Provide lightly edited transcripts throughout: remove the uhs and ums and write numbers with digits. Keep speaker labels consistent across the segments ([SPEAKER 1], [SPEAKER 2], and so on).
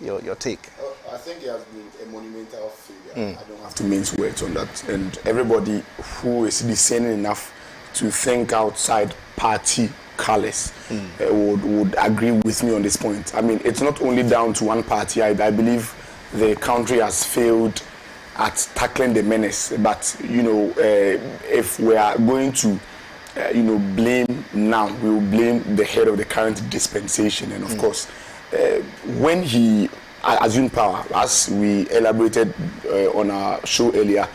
[SPEAKER 1] your take.
[SPEAKER 2] I think it has been a monumental failure. I don't have to mince words on that. And everybody who is discerning enough to think outside party colours would agree with me on this point. I mean, it's not only down to one party. I believe the country has failed at tackling the menace. But, if we are going to, blame now, we will blame the head of the current dispensation. And of course, when he assumed power, as we elaborated on our show earlier,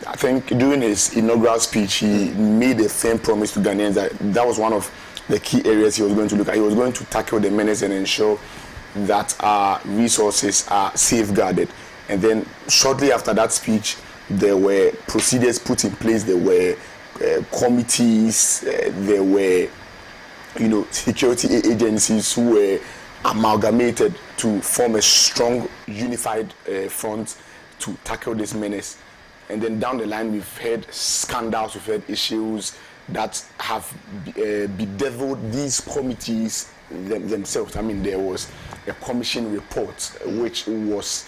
[SPEAKER 2] I think during his inaugural speech, he made a firm promise to Ghanaians that was one of the key areas he was going to look at. He was going to tackle the menace and ensure that our resources are safeguarded. And then shortly after that speech, there were procedures put in place. There were committees, there were, security agencies who were amalgamated to form a strong, unified front to tackle this menace. And then down the line, we've had scandals, we've had issues that have bedeviled these committees themselves. I mean, there was a commission report which was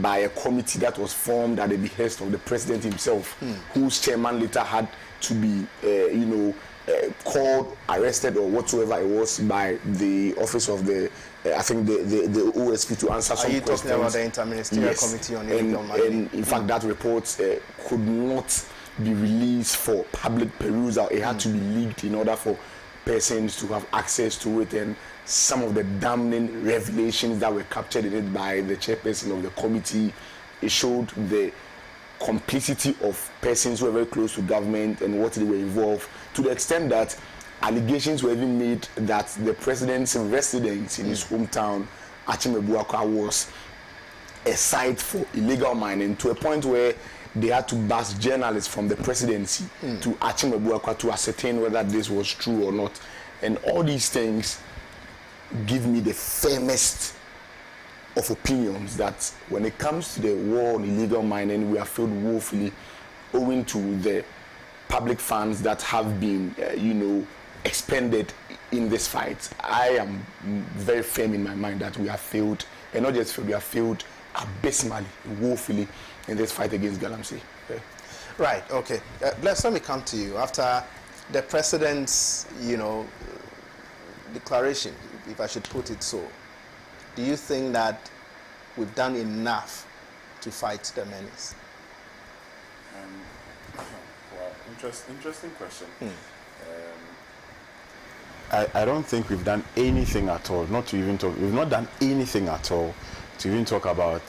[SPEAKER 2] by a committee that was formed at the behest of the president himself, whose chairman later had to be, called, arrested, or whatsoever it was by the office of the, I think the OSP to answer some questions.
[SPEAKER 1] Are you talking about the Interministerial Committee on Illegal Mining?
[SPEAKER 2] And in fact, that report could not be released for public perusal. It had to be leaked in order for persons to have access to it, and some of the damning revelations that were captured in it by the chairperson of the committee, it showed the complicity of persons who were very close to government and what they were involved, to the extent that allegations were even made that the president's residence in his hometown, Achimebuakwa, was a site for illegal mining, to a point where they had to bus journalists from the presidency to Achimebuakwa to ascertain whether this was true or not. And all these things give me the firmest of opinions that when it comes to the war on illegal mining, we have failed woefully, owing to the public funds that have been, expended in this fight. I am very firm in my mind that we have failed, and not just failed, we have failed abysmally, woefully in this fight against Galamsey. Okay.
[SPEAKER 1] Right, okay. Let me come to you. After the president's, declaration, if I should put it so, do you think that we've done enough to fight the menace?
[SPEAKER 3] Well, interesting question. I don't think we've done anything at all, not to even talk, we've not done anything at all to even talk about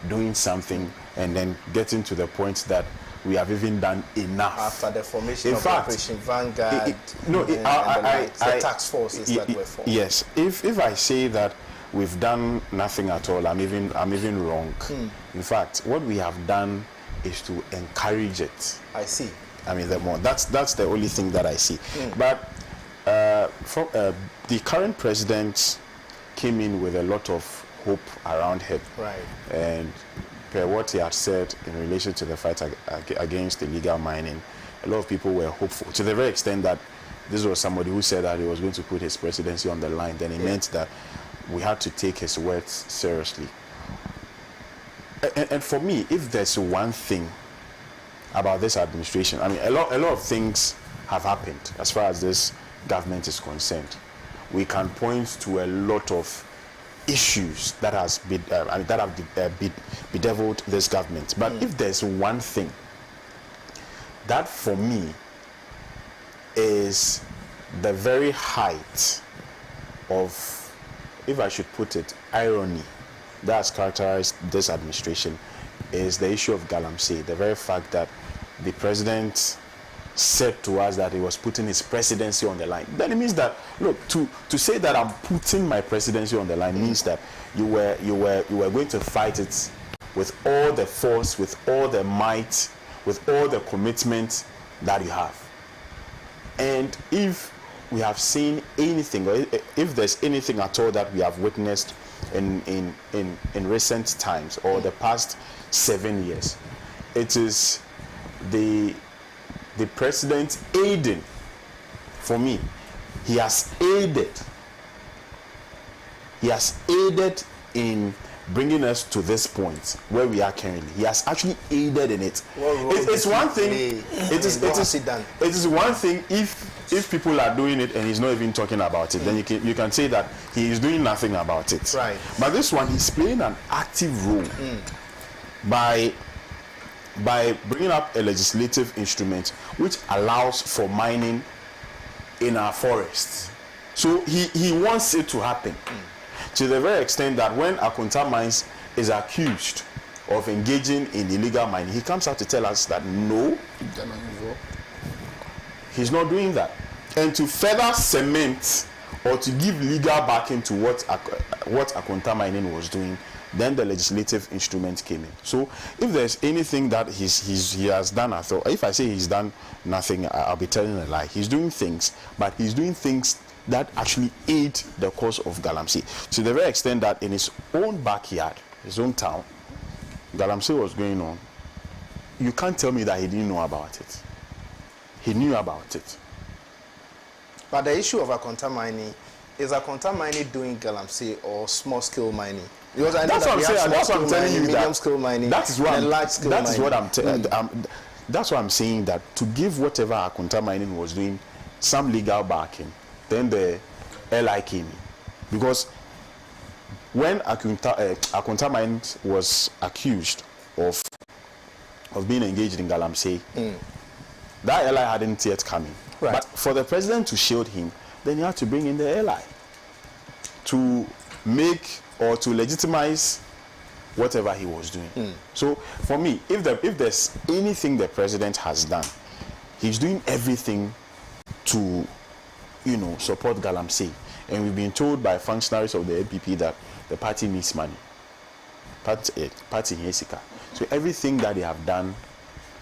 [SPEAKER 3] doing something and then getting to the point that we have even done enough.
[SPEAKER 1] After the formation of Operation Vanguard, the task forces that were formed.
[SPEAKER 3] Yes, if I say that we've done nothing at all, I'm even wrong. In fact, what we have done is to encourage it.
[SPEAKER 1] I see.
[SPEAKER 3] I mean, that's the only thing that I see. But the current president came in with a lot of hope around him.
[SPEAKER 1] Right.
[SPEAKER 3] And per what he had said in relation to the fight against illegal mining, a lot of people were hopeful, to the very extent that this was somebody who said that he was going to put his presidency on the line. Then it meant that we had to take his words seriously. And for me, if there's one thing about this administration, I mean, a lot of things have happened as far as this government is concerned. We can point to a lot of issues that have bedeviled this government. But if there's one thing that for me is the very height of, if I should put it, irony that has characterized this administration, is the issue of Galamsey. The very fact that the president said to us that he was putting his presidency on the line. Then it means that, look, to say that I'm putting my presidency on the line means that you were going to fight it with all the force, with all the might, with all the commitment that you have. And if we have seen anything, or if there's anything at all that we have witnessed in recent times or the past 7 years, it is the president aiding. For me, he has aided in bringing us to this point where we are currently. He has actually aided in it. It's one thing. It is one thing if people are doing it and he's not even talking about it, then you can say that he is doing nothing about it.
[SPEAKER 1] Right.
[SPEAKER 3] But this one, he's playing an active role by bringing up a legislative instrument which allows for mining in our forests. So he wants it to happen. To the very extent that when Akunta Mines is accused of engaging in illegal mining, he comes out to tell us that no, he's not doing that. And to further cement or to give legal backing to what Akunta Mining was doing, then the legislative instrument came in. So if there's anything that he has done, if I say he's done nothing, I'll be telling a lie. He's doing things, but he's doing things that actually aid the cause of Galamsey, to the very extent that in his own backyard, his own town, Galamsey was going on. You can't tell me that he didn't know about it. He knew about it.
[SPEAKER 1] But the issue of Akunta Mining, is Akunta Mining doing Galamsey or small-scale mining? Because I know
[SPEAKER 3] that's what I'm saying. That's what I'm telling you.
[SPEAKER 1] Medium-scale mining.
[SPEAKER 3] That is what
[SPEAKER 1] and large-scale mining.
[SPEAKER 3] That is what that's what I'm saying. That to give whatever Akunta Mining was doing some legal backing, then the LI came in, because when Akunta Mines was accused of being engaged in Galamsey, that LI hadn't yet come in.
[SPEAKER 1] Right.
[SPEAKER 3] But for the president to shield him, then you have to bring in the LI to make or to legitimize whatever he was doing. So for me, if there's anything the president has done, he's doing everything to support Galamsey. And we've been told by functionaries of the APP that the party needs money. Party Hesika. So everything that they have done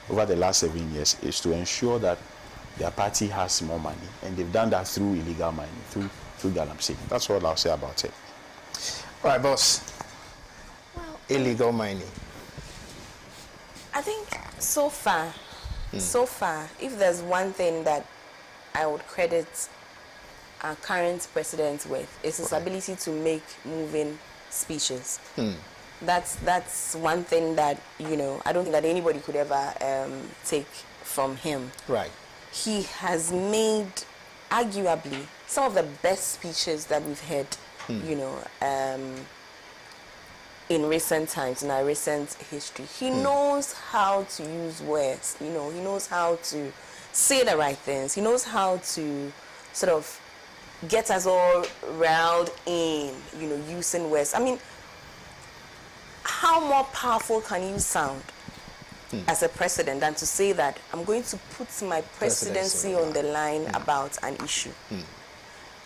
[SPEAKER 3] over the last 7 years is to ensure that their party has more money. And they've done that through illegal mining, through Galamsey. That's what I'll say about it.
[SPEAKER 1] All right, boss.
[SPEAKER 4] Well,
[SPEAKER 1] illegal mining.
[SPEAKER 4] I think so far, if there's one thing that I would credit our current president with, is his ability to make moving speeches. That's one thing that, I don't think that anybody could ever take from him.
[SPEAKER 1] Right.
[SPEAKER 4] He has made, arguably, some of the best speeches that we've heard, in recent times, in our recent history. He knows how to use words, he knows how to say the right things. He knows how to sort of get us all riled in, using words. I mean, how more powerful can you sound as a president than to say that I'm going to put my presidency on the line about an issue?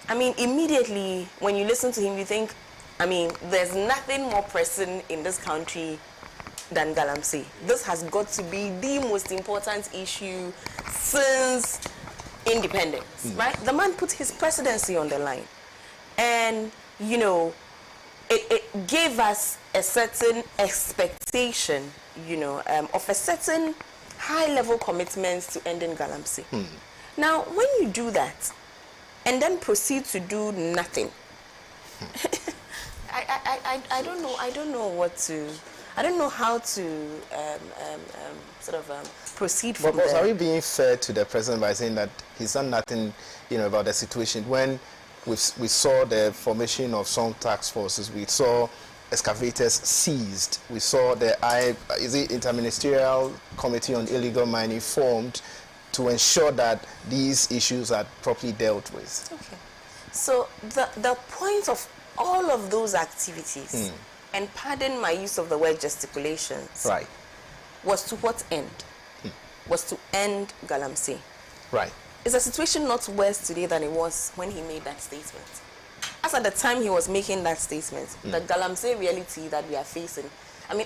[SPEAKER 4] I mean, immediately when you listen to him, you think, there's nothing more pressing in this country than Galamsey. This has got to be the most important issue since independence, right? The man put his presidency on the line. And, it gave us a certain expectation, of a certain high-level commitment to ending Galamsey. Now, when you do that, and then proceed to do nothing, I don't know how to proceed from there.
[SPEAKER 1] But are we being fair to the president by saying that he's done nothing, about the situation when we saw the formation of some task forces, we saw excavators seized, we saw the Interministerial Committee on Illegal Mining formed to ensure that these issues are properly dealt with?
[SPEAKER 4] Okay. So the point of all of those activities, and pardon my use of the word gesticulations,
[SPEAKER 1] right,
[SPEAKER 4] was to what end? Was to end Galamsey.
[SPEAKER 1] Right.
[SPEAKER 4] Is the situation not worse today than it was when he made that statement? As at the time he was making that statement, the Galamsey reality that we are facing,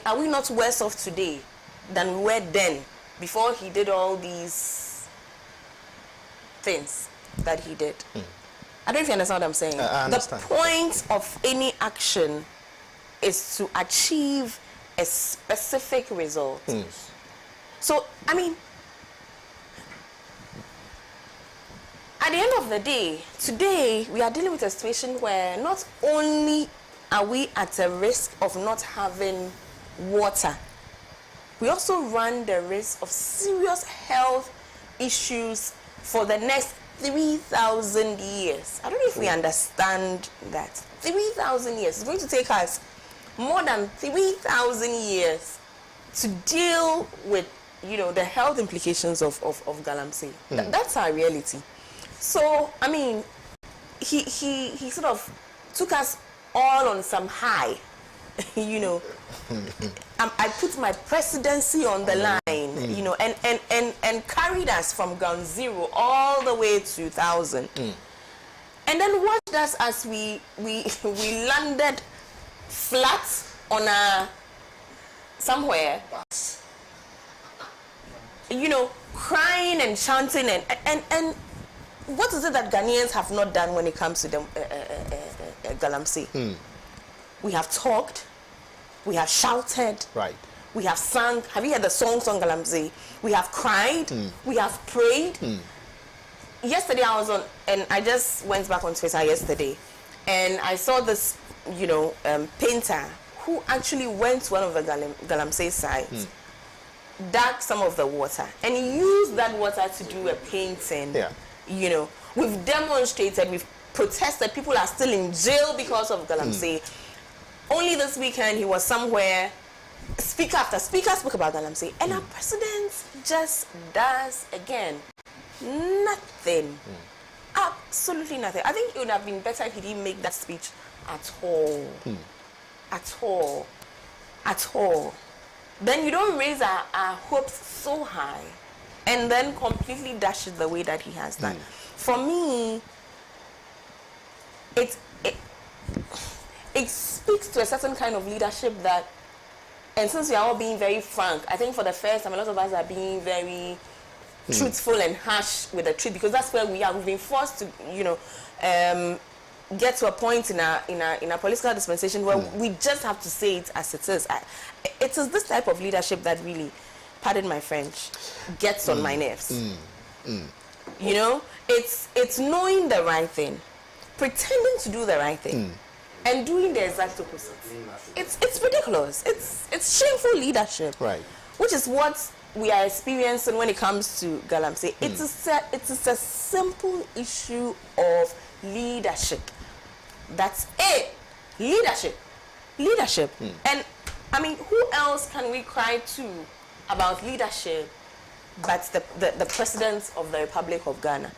[SPEAKER 4] are we not worse off today than we were then, before he did all these things that he did? I don't know if you understand what I'm saying.
[SPEAKER 1] I understand.
[SPEAKER 4] The point of any action is to achieve a specific result. So, at the end of the day, today we are dealing with a situation where not only are we at a risk of not having water, we also run the risk of serious health issues for the next 3,000 years. I don't know if we understand that. 3,000 years. It's going to take us more than 3,000 years to deal with, the health implications of Galamsey. That's our reality. So, I mean, he sort of took us all on some high, I put my presidency on the line, and carried us from ground zero all the way to 2000. And then watched us as we landed flat on a somewhere, crying and chanting and what is it that Ghanaians have not done when it comes to the Galamsey? We have talked, we have shouted,
[SPEAKER 1] right?
[SPEAKER 4] We have sung. Have you heard the songs on Galamsey? We have cried, we have prayed. Yesterday I was on, and I just went back on Twitter yesterday, and I saw this, painter who actually went to one of the Galamsey sites, dug some of the water, and he used that water to do a painting. Yeah. We've demonstrated, we've protested. People are still in jail because of Galamsey. Only this weekend he was somewhere. Speaker after speaker spoke about Galamsey, and our president just does again nothing. Absolutely nothing. I think it would have been better if he didn't make that speech at all. At all. At all. Then you don't raise our hopes so high and then completely dash it the way that he has done. For me, it speaks to a certain kind of leadership that, and since we are all being very frank, I think for the first time a lot of us are being very truthful and harsh with the truth, because that's where we are. We've been forced to, get to a point in our political dispensation where we just have to say it as it is. It is this type of leadership that really, pardon my French, gets on my nerves. It's knowing the right thing, pretending to do the right thing, and doing the exact opposite. It's ridiculous. It's shameful leadership.
[SPEAKER 1] Right.
[SPEAKER 4] Which is what we are experiencing when it comes to Galamsey. It is a simple issue of leadership. That's it. Leadership. And I mean, who else can we cry to about leadership but the president of the Republic of Ghana?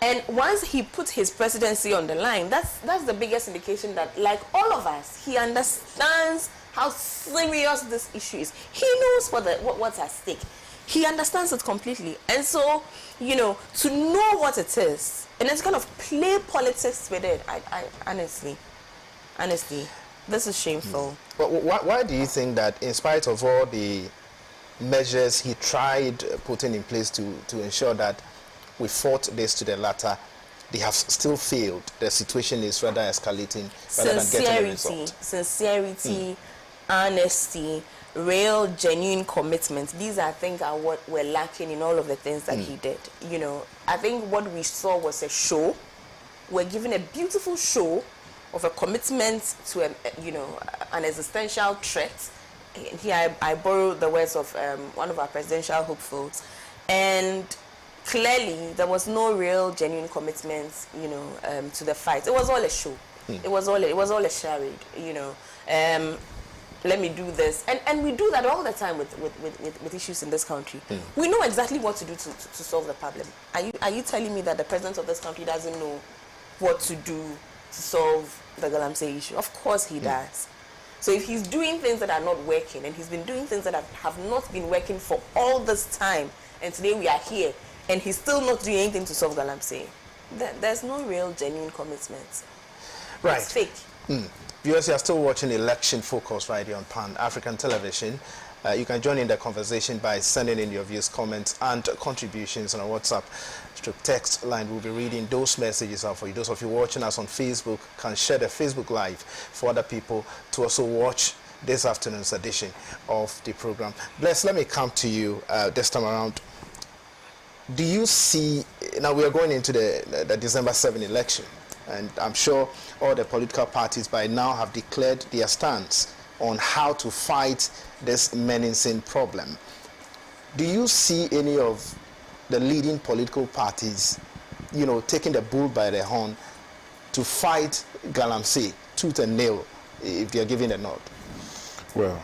[SPEAKER 4] And once he put his presidency on the line, that's the biggest indication that, like all of us, he understands how serious this issue is. He knows what's at stake. He understands it completely. And so, to know what it is and then to kind of play politics with it, I honestly, this is shameful.
[SPEAKER 1] But why do you think that, in spite of all the measures he tried putting in place to ensure that we fought this to the latter, they have still failed? The situation is rather escalating rather than getting a result.
[SPEAKER 4] Sincerity, honesty, real, genuine commitment. These, I think, are what we're lacking in all of the things that he did. I think what we saw was a show. We're given a beautiful show of a commitment to an existential threat. And here I borrow the words of one of our presidential hopefuls, and clearly there was no real genuine commitment to the fight. It was all a show. It was all a charade. Let me do this, and we do that all the time with issues in this country. We know exactly what to do to solve the problem. Are you telling me that the president of this country doesn't know what to do to solve the Galamsey issue? Of course he does. So if he's doing things that are not working, and he's been doing things that have not been working for all this time, and today we are here, and he's still not doing anything to solve Galamsey, there's no real genuine commitment.
[SPEAKER 1] Right.
[SPEAKER 4] It's fake.
[SPEAKER 1] Viewers, you are still watching Election Focus right here on Pan-African Television. You can join in the conversation by sending in your views, comments, and contributions on our WhatsApp text line. We'll be reading those messages out for you. Those of you watching us on Facebook can share the Facebook Live for other people to also watch this afternoon's edition of the program. Bless, let me come to you this time around. Do you see, now we are going into the December 7 election, And I'm sure all the political parties by now have declared their stance on how to fight this menacing problem. Do you see any of the leading political parties, taking the bull by the horn to fight Galamsey tooth and nail if they are given a nod?
[SPEAKER 3] Well,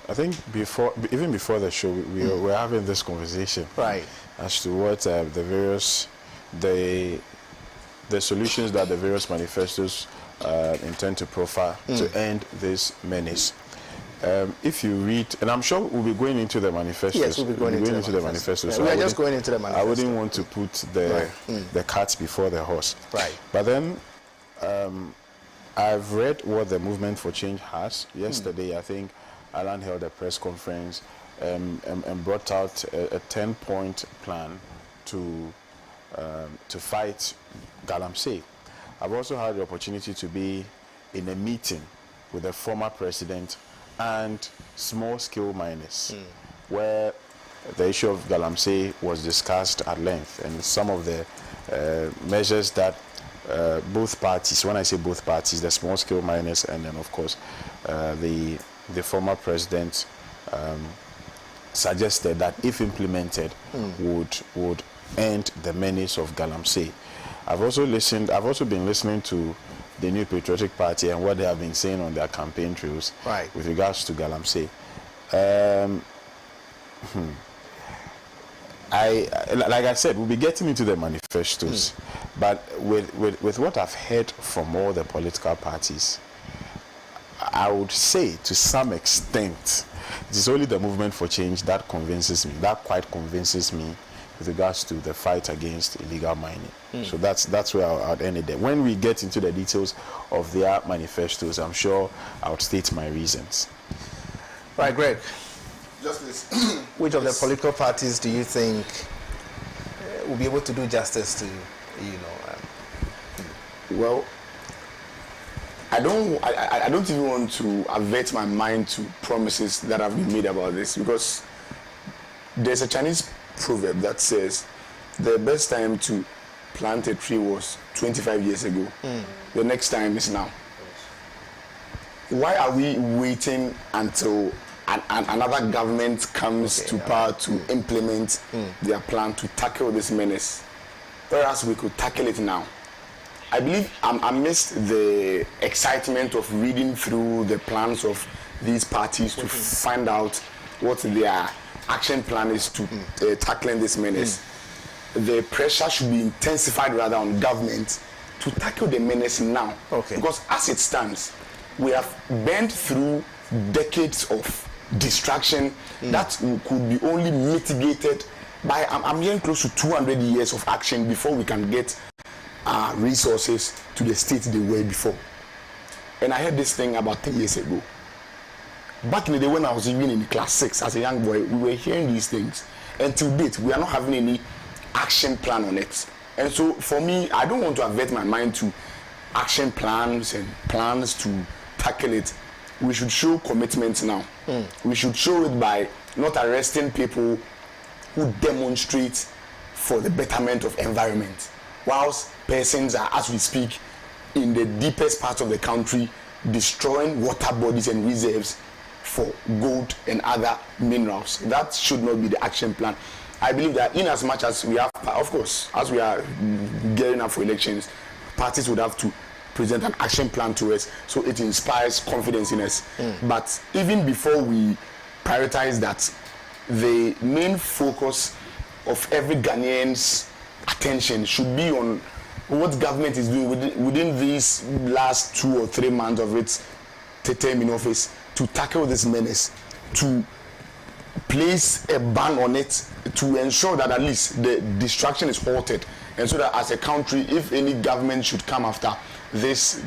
[SPEAKER 3] I think even before the show, we were having this conversation,
[SPEAKER 1] right,
[SPEAKER 3] as to what the various the solutions that the various manifestos intend to profile to end this menace. If you read, and I'm sure we'll be going into the manifestos.
[SPEAKER 1] Yes, we'll be going into the manifestos.
[SPEAKER 3] Yeah,
[SPEAKER 1] so we are just going into the manifestos.
[SPEAKER 3] I wouldn't want to put the cart before the horse.
[SPEAKER 1] Right.
[SPEAKER 3] But then I've read what the Movement for Change has. Yesterday, I think Alan held a press conference and brought out a 10-point plan to fight Galamsey. I've also had the opportunity to be in a meeting with the former president and small-scale miners, where the issue of Galamsey was discussed at length, and some of the measures that both parties, when I say both parties, the small-scale miners and then, of course, the former president suggested that if implemented would end the menace of Galamsey. I've also been listening to the New Patriotic Party and what they have been saying on their campaign trails with regards to Galamsey. Like I said, we'll be getting into the manifestos, but with what I've heard from all the political parties, I would say to some extent, it is only the Movement for Change that quite convinces me with regards to the fight against illegal mining. So that's where I'll end it there. When we get into the details of their manifestos, I'm sure I'll state my reasons.
[SPEAKER 1] Right, Greg.
[SPEAKER 2] Just this.
[SPEAKER 1] Which of the political parties do you think will be able to do justice to,
[SPEAKER 2] Well, I don't even want to avert my mind to promises that have been made about this, because there's a Chinese proverb that says the best time to plant a tree was 25 years ago. The next time is now. Why are we waiting until another government comes to power to implement their plan to tackle this menace, whereas we could tackle it now? I believe amidst the excitement of reading through the plans of these parties to find out what their action plan is to tackling this menace, the pressure should be intensified rather on government to tackle the menace now. Because as it stands, we have burned through decades of distraction that could be only mitigated by, I'm hearing close to 200 years of action before we can get resources to the state they were before. And I heard this thing about 10 years ago. Back in the day when I was even in class 6 as a young boy, we were hearing these things. And to date, we are not having any action plan on it. And so for me, I don't want to avert my mind to action plans and plans to tackle it. We should show commitment now. We should show it by not arresting people who demonstrate for the betterment of environment, whilst persons are, as we speak, in the deepest parts of the country, destroying water bodies and reserves for gold and other minerals. That should not be the action plan. I believe that in as much as we have, of course, as we are gearing up for elections, parties would have to present an action plan to us so it inspires confidence in us. But even before we prioritize that, the main focus of every Ghanaian's attention should be on what government is doing within these last 2 or 3 months of its term in office to tackle this menace, to place a ban on it, to ensure that at least the destruction is halted, and so that as a country, if any government should come after this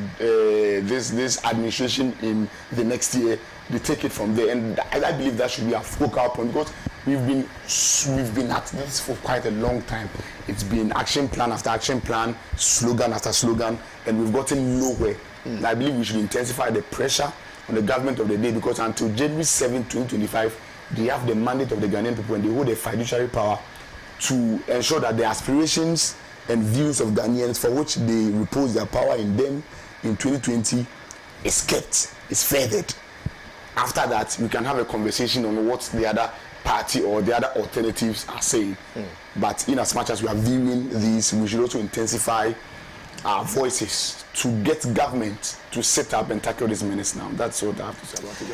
[SPEAKER 2] administration in the next year, they take it from there. And I believe that should be a focal point, because we've been at this for quite a long time. It's been action plan after action plan, slogan after slogan, and we've gotten nowhere. And I believe we should intensify the pressure on the government of the day, because until January 7, 2025, they have the mandate of the Ghanaian people and they hold the fiduciary power to ensure that the aspirations and views of Ghanaians for which they repose their power in them in 2020 is kept, is furthered. After that, we can have a conversation on what the other party or the other alternatives are saying. But in as much as we are viewing these, we should also intensify our voices to get government to set up and tackle this menace now. That's all I have to say about it.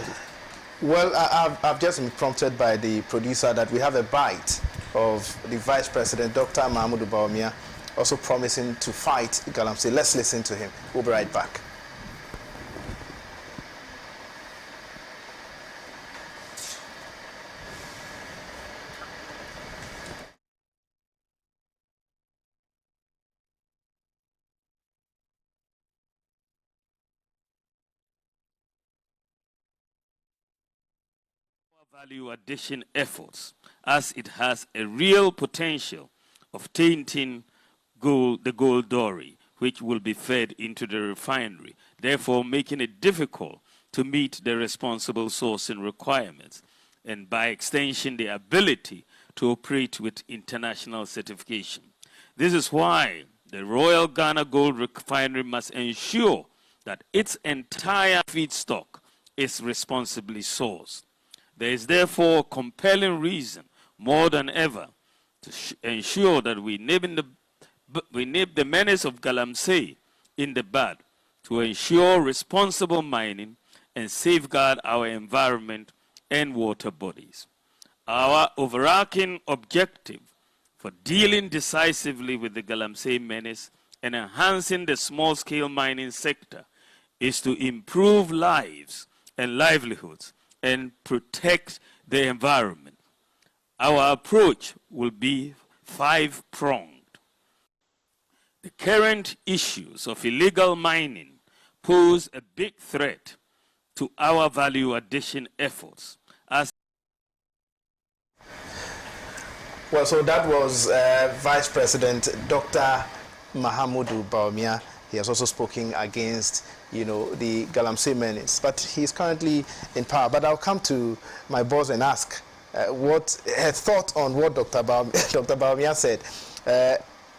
[SPEAKER 1] Well, I've just been prompted by the producer that we have a bite of the Vice President, Dr. Mahamudu Bawumia, also promising to fight Galamsey. Let's listen to him. We'll be right back.
[SPEAKER 5] Value addition efforts, as it has a real potential of tainting the gold dory, which will be fed into the refinery, therefore making it difficult to meet the responsible sourcing requirements, and by extension the ability to operate with international certification. This is why the Royal Ghana Gold Refinery must ensure that its entire feedstock is responsibly sourced. There is therefore a compelling reason, more than ever, to ensure that we nip the menace of Galamsey in the bud, to ensure responsible mining and safeguard our environment and water bodies. Our overarching objective for dealing decisively with the Galamsey menace and enhancing the small-scale mining sector is to improve lives and livelihoods and protect the environment. Our approach will be five-pronged. The current issues of illegal mining pose a big threat to our value addition efforts.
[SPEAKER 1] Well, so that was Vice President Dr. Mahamudu Bawumia. He has also spoken against, the Galamsey menace, but he's currently in power. But I'll come to my boss and ask what her thought on what Dr. Bawumia said,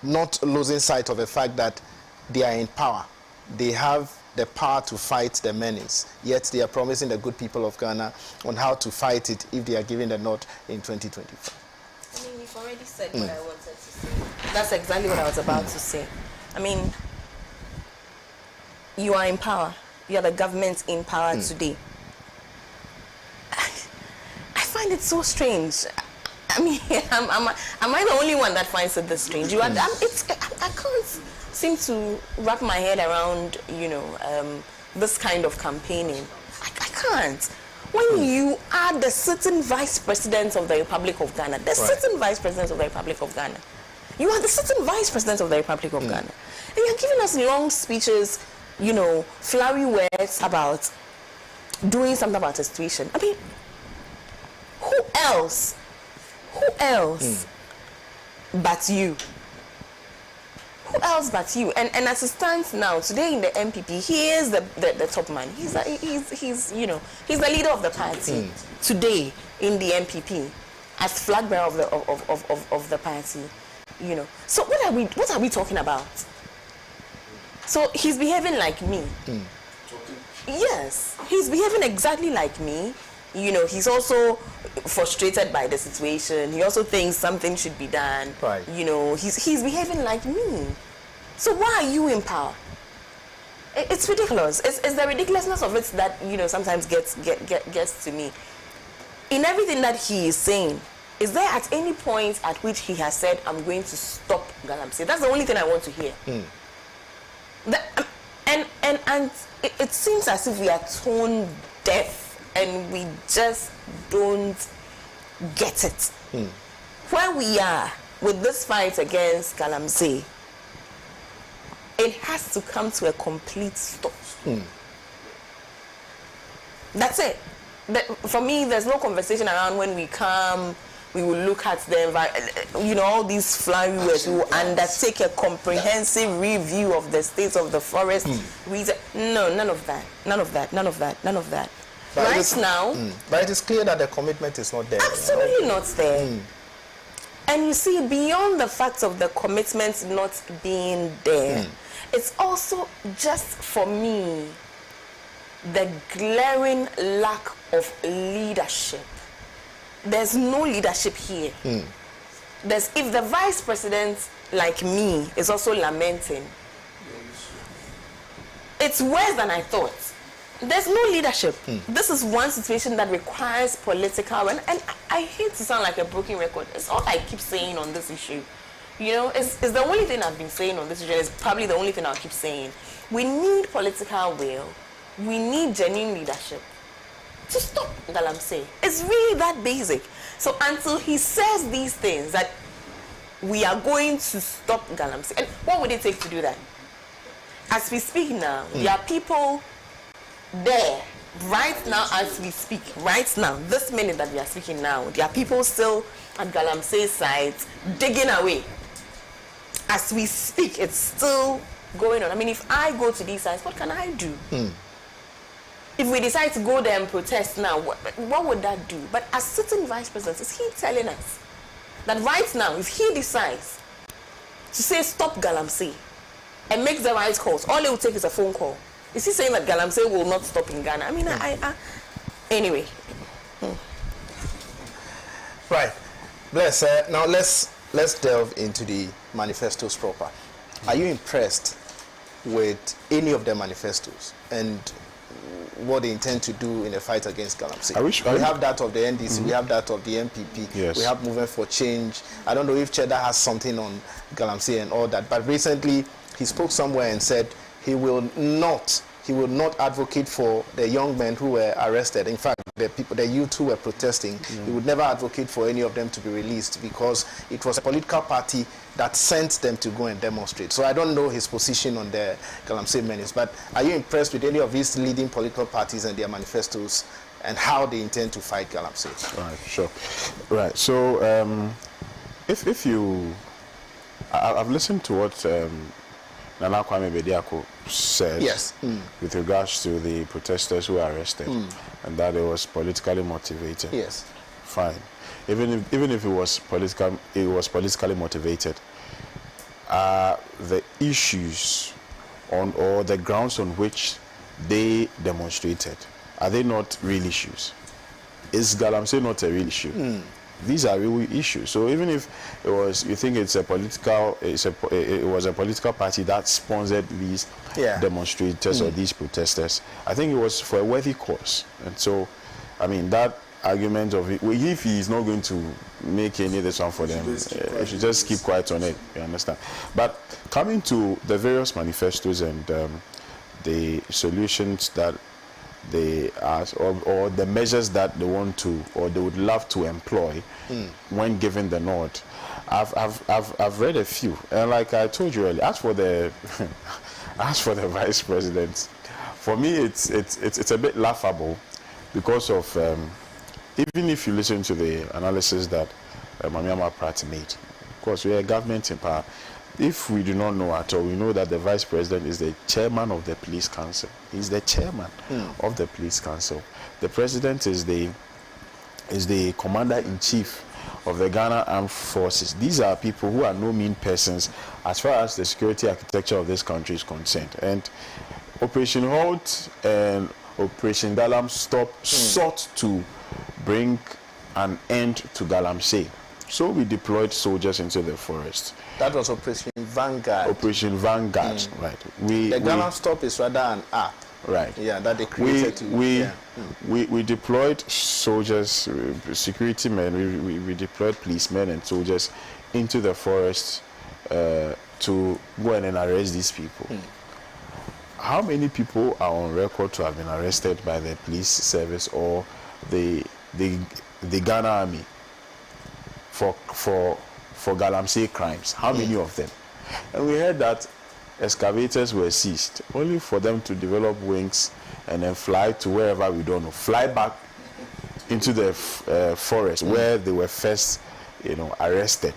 [SPEAKER 1] not losing sight of the fact that they are in power. They have the power to fight the menace, yet they are promising the good people of Ghana on how to fight it if they are given the nod in 2025.
[SPEAKER 4] I mean, you've already said what I wanted to say. That's exactly what I was about to say. I mean, you are in power. You are the government in power today. I find it so strange. I mean, am I the only one that finds it this strange? I can't seem to wrap my head around, this kind of campaigning. I can't. When you are the sitting Vice President of the Republic of Ghana, sitting Vice President of the Republic of Ghana, you are the sitting Vice President of the Republic of Ghana, and you're giving us long speeches, flowery words about doing something about the situation. I mean, who else but you? Who else but you? And as it stands now, today in the MPP, he is the top man. He's the leader of the party today in the MPP as flag bearer of the party. So what are we talking about? So he's behaving like me. Yes, he's behaving exactly like me. He's also frustrated by the situation. He also thinks something should be done.
[SPEAKER 1] Right.
[SPEAKER 4] He's behaving like me. So why are you in power? It's ridiculous. It's the ridiculousness of it that sometimes gets to me. In everything that he is saying, is there at any point at which he has said, "I'm going to stop Galamsey"? That's the only thing I want to hear. And it seems as if we are tone deaf. And we just don't get it. Where we are with this fight against Galamsey, it has to come to a complete stop. That's it. For me, there's no conversation around when we come. We will look at the all these flowery words. We will undertake a comprehensive review of the state of the forest. No, none of that. None of that. None of that. None of that. But it is clear that the commitment is not there.
[SPEAKER 1] Absolutely
[SPEAKER 4] not there. And you see, beyond the fact of the commitment not being there, it's also just for me the glaring lack of leadership. There's no leadership here. If the vice president, like me, is also lamenting, it's worse than I thought. There's no leadership. This is one situation that requires political, and I hate to sound like a broken record. It's all I keep saying on this issue. You know, it's the only thing I've been saying on this issue. It's probably the only thing I'll keep saying. We need political will. We need genuine leadership to stop Galamsey. It's really that basic. So until he says these things, that we are going to stop Galamsey, and what would it take to do that? As we speak now, there are people there, right now as we speak, right now, this minute that we are speaking now, there are people still at Galamsey's side digging away. As we speak, it's still going on. I mean, if I go to these sites, what can I do? If we decide to go there and protest now, what would that do? But as sitting vice president, is he telling us that right now, if he decides to say stop Galamsey and makes the right calls, all it will take is a phone call? Is he saying that Galamsey will not stop in Ghana? I mean, anyway.
[SPEAKER 1] Right. Bless. Now let's delve into the manifestos proper. Are you impressed with any of the manifestos and what they intend to do in the fight against Galamsey? We have that of the NDC, we have that of the MPP,
[SPEAKER 3] yes.
[SPEAKER 1] We have Movement for Change. I don't know if Cheddar has something on Galamsey and all that, but recently he spoke somewhere and said he will not advocate for the young men who were arrested. In fact, the youth who were protesting, he would never advocate for any of them to be released because it was a political party that sent them to go and demonstrate. So I don't know his position on the Galamsey menace, but are you impressed with any of these leading political parties and their manifestos and how they intend to fight Galamsey?
[SPEAKER 3] Right, sure. Right, so if you... I've listened to what Nana Kwame Bediako said,
[SPEAKER 1] yes,
[SPEAKER 3] with regards to the protesters who were arrested, and that it was politically motivated.
[SPEAKER 1] Yes,
[SPEAKER 3] fine. Even if it was politically motivated. The issues or the grounds on which they demonstrated, are they not real issues? Is Galamsey not a real issue? These are real issues. So even if it was, you think it was a political party that sponsored these demonstrators or these protesters, I think it was for a worthy cause. And so, I mean, that argument of if he is not going to make any of this one for them, he should just keep quiet on it. You understand? But coming to the various manifestos and the solutions that they ask, or the measures that they want to or they would love to employ when given the nod, I've read a few, and like I told you earlier, as for the vice president, for me it's a bit laughable because of even if you listen to the analysis that Mamiama Pratt made. Of course, we are a government in power. If we do not know at all, we know that the vice president is the chairman of the police council. He's the chairman of the police council. The president is the commander-in-chief of the Ghana Armed Forces. These are people who are no mean persons as far as the security architecture of this country is concerned. And Operation Halt and Operation Galamsey sought to bring an end to Galamsey. So we deployed soldiers into the forest. That was Operation Vanguard. Operation Vanguard, right. The Galamsey is rather an app. Right. Yeah, that they created we deployed soldiers, security men, we deployed policemen and soldiers into the forest to go and arrest these people. How many people are on record to have been arrested by the police service or the Ghana Army for Galamsey crimes? How many of them? And we heard that excavators were seized, only for them to develop wings and then fly to wherever we don't know, fly back into the forest where they were first, arrested.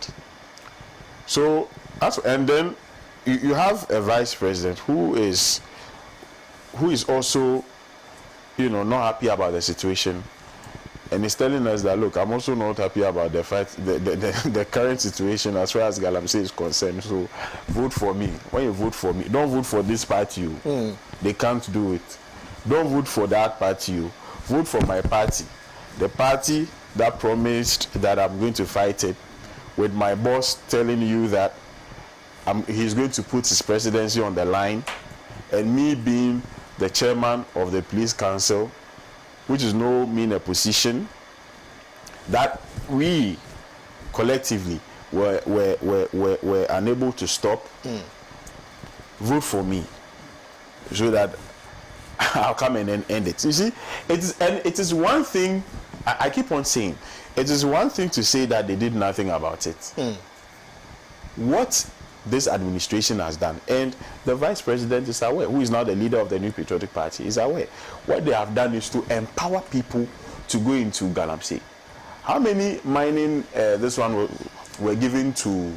[SPEAKER 3] So, and then you have a vice president who is also, not happy about the situation And he's telling us that, look, I'm also not happy about the fight, the current situation as far as Galamsey is concerned. So vote for me. When you vote for me, don't vote for this party. They can't do it. Don't vote for that party. Vote for my party. The party that promised that I'm going to fight it, with my boss telling you that he's going to put his presidency on the line, and me being the chairman of the police council, which is no mean a position, that we collectively were unable to stop. Vote for me, so that I'll come and end it. You see, it is one thing. I keep on saying, it is one thing to say that they did nothing about it. What this administration has done, and the vice president is aware, who is now the leader of the New Patriotic Party, is aware. What they have done is to empower people to go into Galamsey. How many mining this one were given to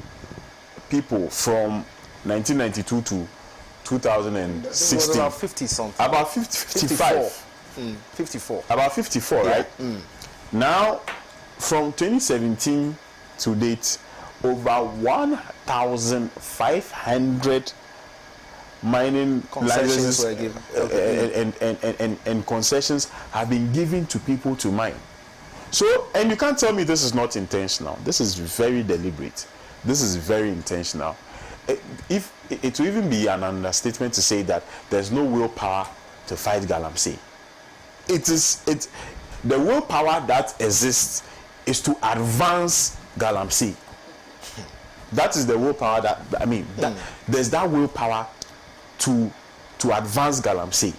[SPEAKER 3] people from 1992 to 2016?
[SPEAKER 1] It was about 50 something.
[SPEAKER 3] About 55.
[SPEAKER 1] 54.
[SPEAKER 3] About 54,
[SPEAKER 1] Yeah.
[SPEAKER 3] right? Now, from 2017 to date, over 1,500 mining
[SPEAKER 1] Concessions
[SPEAKER 3] licenses
[SPEAKER 1] were given.
[SPEAKER 3] and concessions have been given to people to mine. So, and you can't tell me this is not intentional. This is very deliberate. This is very intentional. If it will even be an understatement to say that there's no willpower to fight Galamsey. The willpower that exists is to advance Galamsey. That is the willpower that, I mean, there's that willpower to advance Galamsey.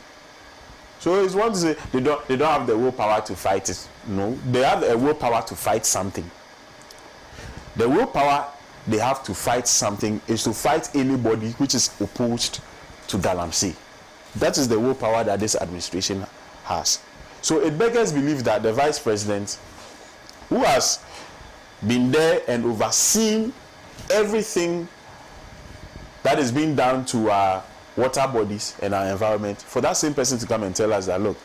[SPEAKER 3] So it's one to say they don't have the willpower to fight it. No, they have a willpower to fight something. The willpower they have to fight something is to fight anybody which is opposed to Galamsey. That is the willpower that this administration has. So it beggars belief that the vice president, who has been there and overseen everything that is being done to our water bodies and our environment, for that same person to come and tell us that, look,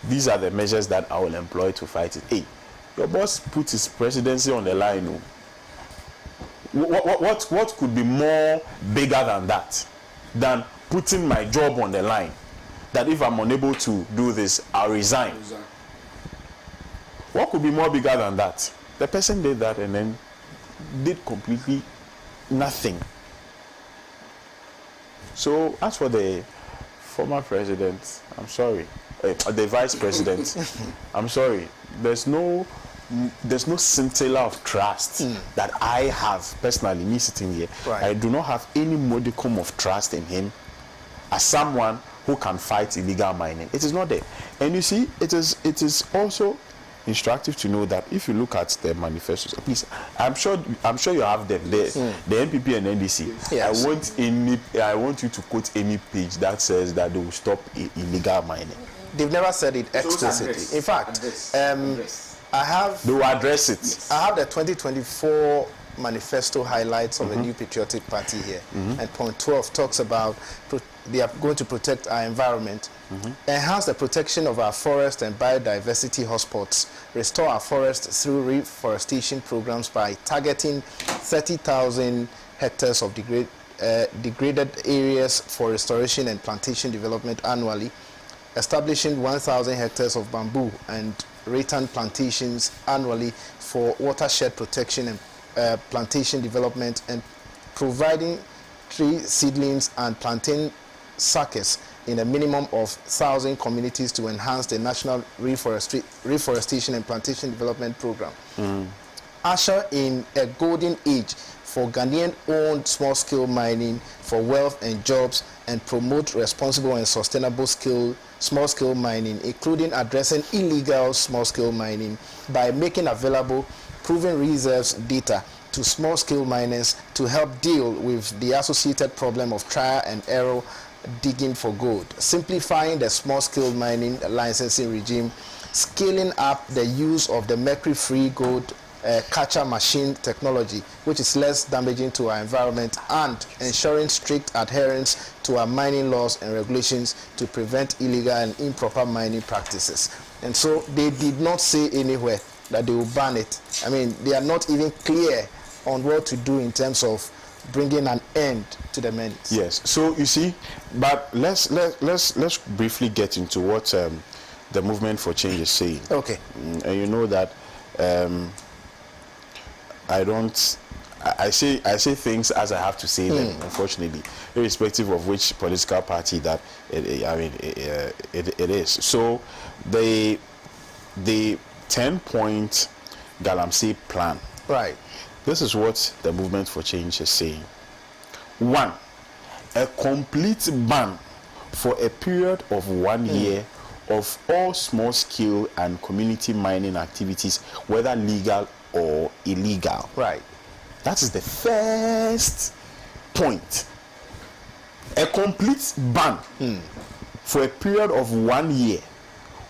[SPEAKER 3] these are the measures that I will employ to fight it. Hey, your boss put his presidency on the line. No? What could be more bigger than that, than putting my job on the line? That if I'm unable to do this, I'll resign. What could be more bigger than that? The person did that and then did completely nothing. So as for the former president, I'm sorry, the vice president, I'm sorry, there's no scintilla of trust that I have personally, me sitting here.
[SPEAKER 1] Right.
[SPEAKER 3] I do not have any modicum of trust in him as someone who can fight illegal mining. It is not there. And you see, it is also instructive to know that if you look at the manifestos, please, I'm sure you have them, the NPP and NDC.
[SPEAKER 1] Yes.
[SPEAKER 3] I want you to quote any page that says that they will stop illegal mining.
[SPEAKER 1] They've never said it explicitly. In fact, I have.
[SPEAKER 3] They will address it.
[SPEAKER 1] I have the 2024 manifesto highlights of the New Patriotic Party here, and point 12 talks about they are going to protect our environment, enhance the protection of our forest and biodiversity hotspots, restore our forests through reforestation programs by targeting 30,000 hectares of degraded areas for restoration and plantation development annually, establishing 1,000 hectares of bamboo and rattan plantations annually for watershed protection and plantation development, and providing tree seedlings and plantain suckers in a minimum of 1,000 communities to enhance the national reforestation and plantation development program. Usher in a golden age for Ghanaian-owned small-scale mining for wealth and jobs, and promote responsible and sustainable small-scale mining, including addressing illegal small-scale mining by making available proven reserves data to small-scale miners to help deal with the associated problem of trial and error digging for gold, simplifying the small-scale mining licensing regime, scaling up the use of the mercury-free gold catcher machine technology, which is less damaging to our environment, and ensuring strict adherence to our mining laws and regulations to prevent illegal and improper mining practices. And so they did not say anywhere that they will ban it. I mean, they are not even clear on what to do in terms of bringing an end to the menace.
[SPEAKER 3] Yes. So you see, but let's briefly get into what the movement for change is saying.
[SPEAKER 1] Okay.
[SPEAKER 3] And you know that I say things as I have to say them, unfortunately, irrespective of which political party that it is. So the 10-point Galamsey plan.
[SPEAKER 1] Right.
[SPEAKER 3] This is what the movement for change is saying. 1, a complete ban for a period of 1 year of all small-scale and community mining activities, whether legal or illegal.
[SPEAKER 1] Right.
[SPEAKER 3] That is the first point. A complete ban for a period of 1 year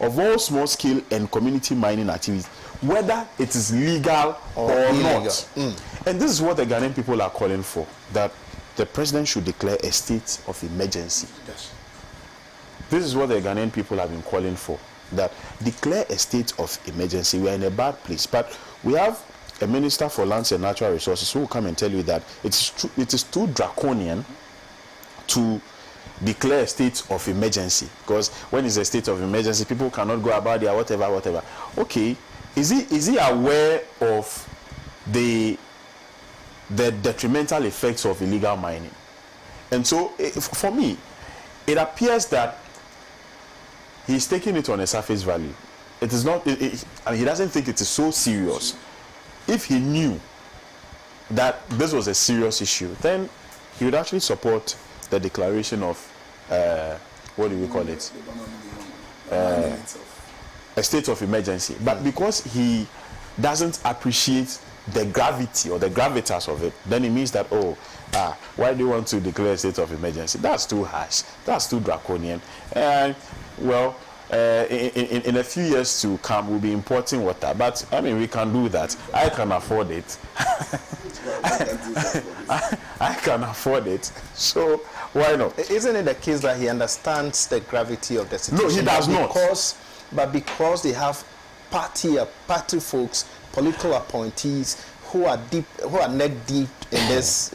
[SPEAKER 3] of all small-scale and community mining activities, whether it is legal or not. And this is what the Ghanaian people are calling for, that the president should declare a state of emergency.
[SPEAKER 2] Yes.
[SPEAKER 3] This is what the Ghanaian people have been calling for, that declare a state of emergency. We are in a bad place. But we have a minister for lands and natural resources who will come and tell you that it is too draconian to declare a state of emergency, because when it's a state of emergency, people cannot go about their whatever. Okay, is he aware of the detrimental effects of illegal mining? And so for me, it appears that he's taking it on a surface value. It is not, and he doesn't think it is so serious. If he knew that this was a serious issue, then he would actually support the declaration of what do we call it? A state of emergency. But because he doesn't appreciate the gravity or the gravitas of it, then it means that, why do you want to declare a state of emergency? That's too harsh. That's too draconian. And well, in a few years to come, we'll be importing water. But I mean, we can do that. I can afford it. I can afford it. So why not?
[SPEAKER 1] Isn't it the case that he understands the gravity of the situation?
[SPEAKER 3] No, he does not.
[SPEAKER 1] But because they have party folks, political appointees who are neck deep in this,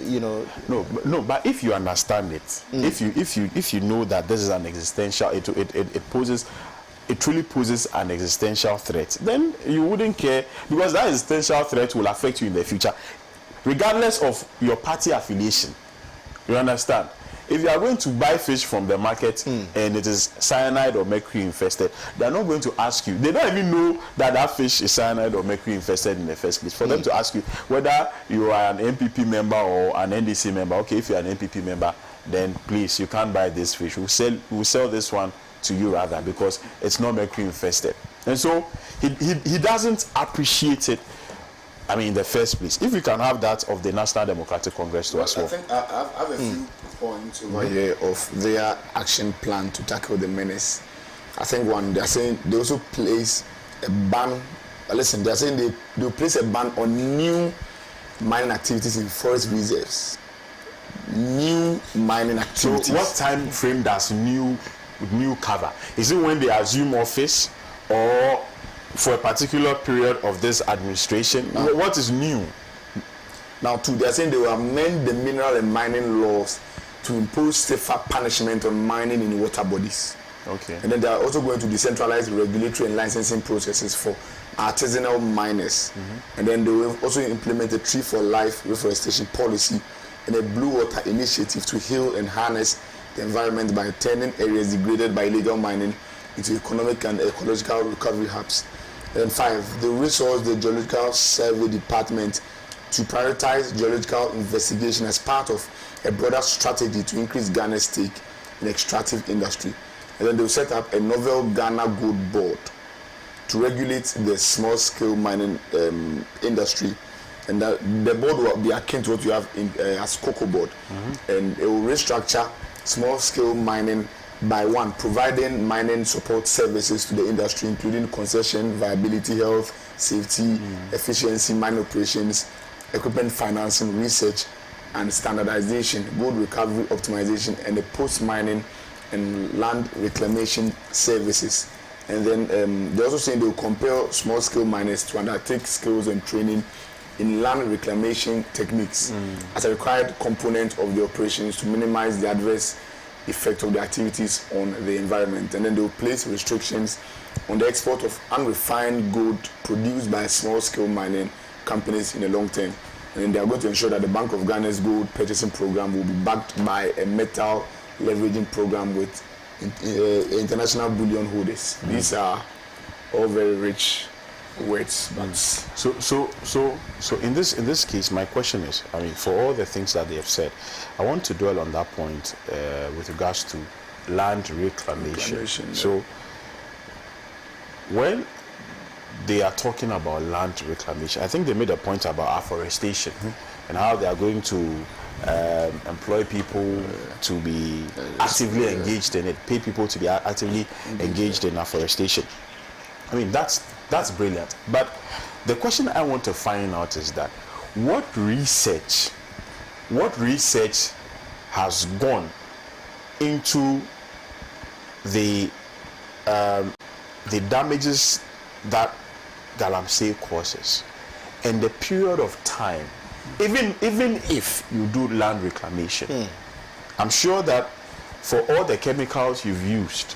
[SPEAKER 3] No, but if you understand it, if you know that this is an existential, it truly poses an existential threat, then you wouldn't care, because that existential threat will affect you in the future, regardless of your party affiliation. You understand? If you are going to buy fish from the market and it is cyanide or mercury infested, they are not going to ask you. They don't even know that that fish is cyanide or mercury infested in the first place. For them to ask you whether you are an MPP member or an NDC member, okay, if you are an MPP member, then please, you can't buy this fish. We'll sell this one to you rather, because it's not mercury infested. And so he doesn't appreciate it, I mean, in the first place. If we can have that of the National Democratic Congress to as well.
[SPEAKER 2] I think I have a few points over here of their action plan to tackle the menace. I think one, they are saying they also place a ban. Listen, they are saying they'll place a ban on new mining activities in forest reserves. New mining activities.
[SPEAKER 3] So what time frame does new cover? Is it when they assume office, or for a particular period of this administration? What is new?
[SPEAKER 2] Now, they are saying they will amend the mineral and mining laws to impose safer punishment on mining in water bodies.
[SPEAKER 3] Okay.
[SPEAKER 2] And then they are also going to decentralize regulatory and licensing processes for artisanal miners. And then they will also implement a tree for life reforestation policy and a blue water initiative to heal and harness the environment by turning areas degraded by illegal mining into economic and ecological recovery hubs. And 5, they resource the Geological Survey Department to prioritize geological investigation as part of a broader strategy to increase Ghana's stake in the extractive industry. And then they'll set up a novel Ghana Gold Board to regulate the small-scale mining industry. And the board will be akin to what you have as Cocoa Board. And it will restructure small-scale mining by providing mining support services to the industry, including concession, viability, health, safety, efficiency, mine operations, equipment financing, research and standardization, gold recovery optimization, and the post-mining and land reclamation services. And then they're also saying they will compel small-scale miners to undertake skills and training in land reclamation techniques as a required component of the operations to minimize the adverse effect of the activities on the environment. And then they will place restrictions on the export of unrefined gold produced by small-scale mining companies in the long term. And then they are going to ensure that the Bank of Ghana's gold purchasing program will be backed by a metal leveraging program with international bullion holders. These are all very rich words. But
[SPEAKER 3] So in this case, my question is, I mean, for all the things that they have said, I want to dwell on that point with regards to land reclamation. So when they are talking about land reclamation, I think they made a point about afforestation and how they are going to employ people to be actively engaged in it, pay people to be actively engaged in afforestation. I mean, that's brilliant. But the question I want to find out is that what research has gone into the damages that Galamsey causes and the period of time, even if you do land reclamation, I'm sure that for all the chemicals you've used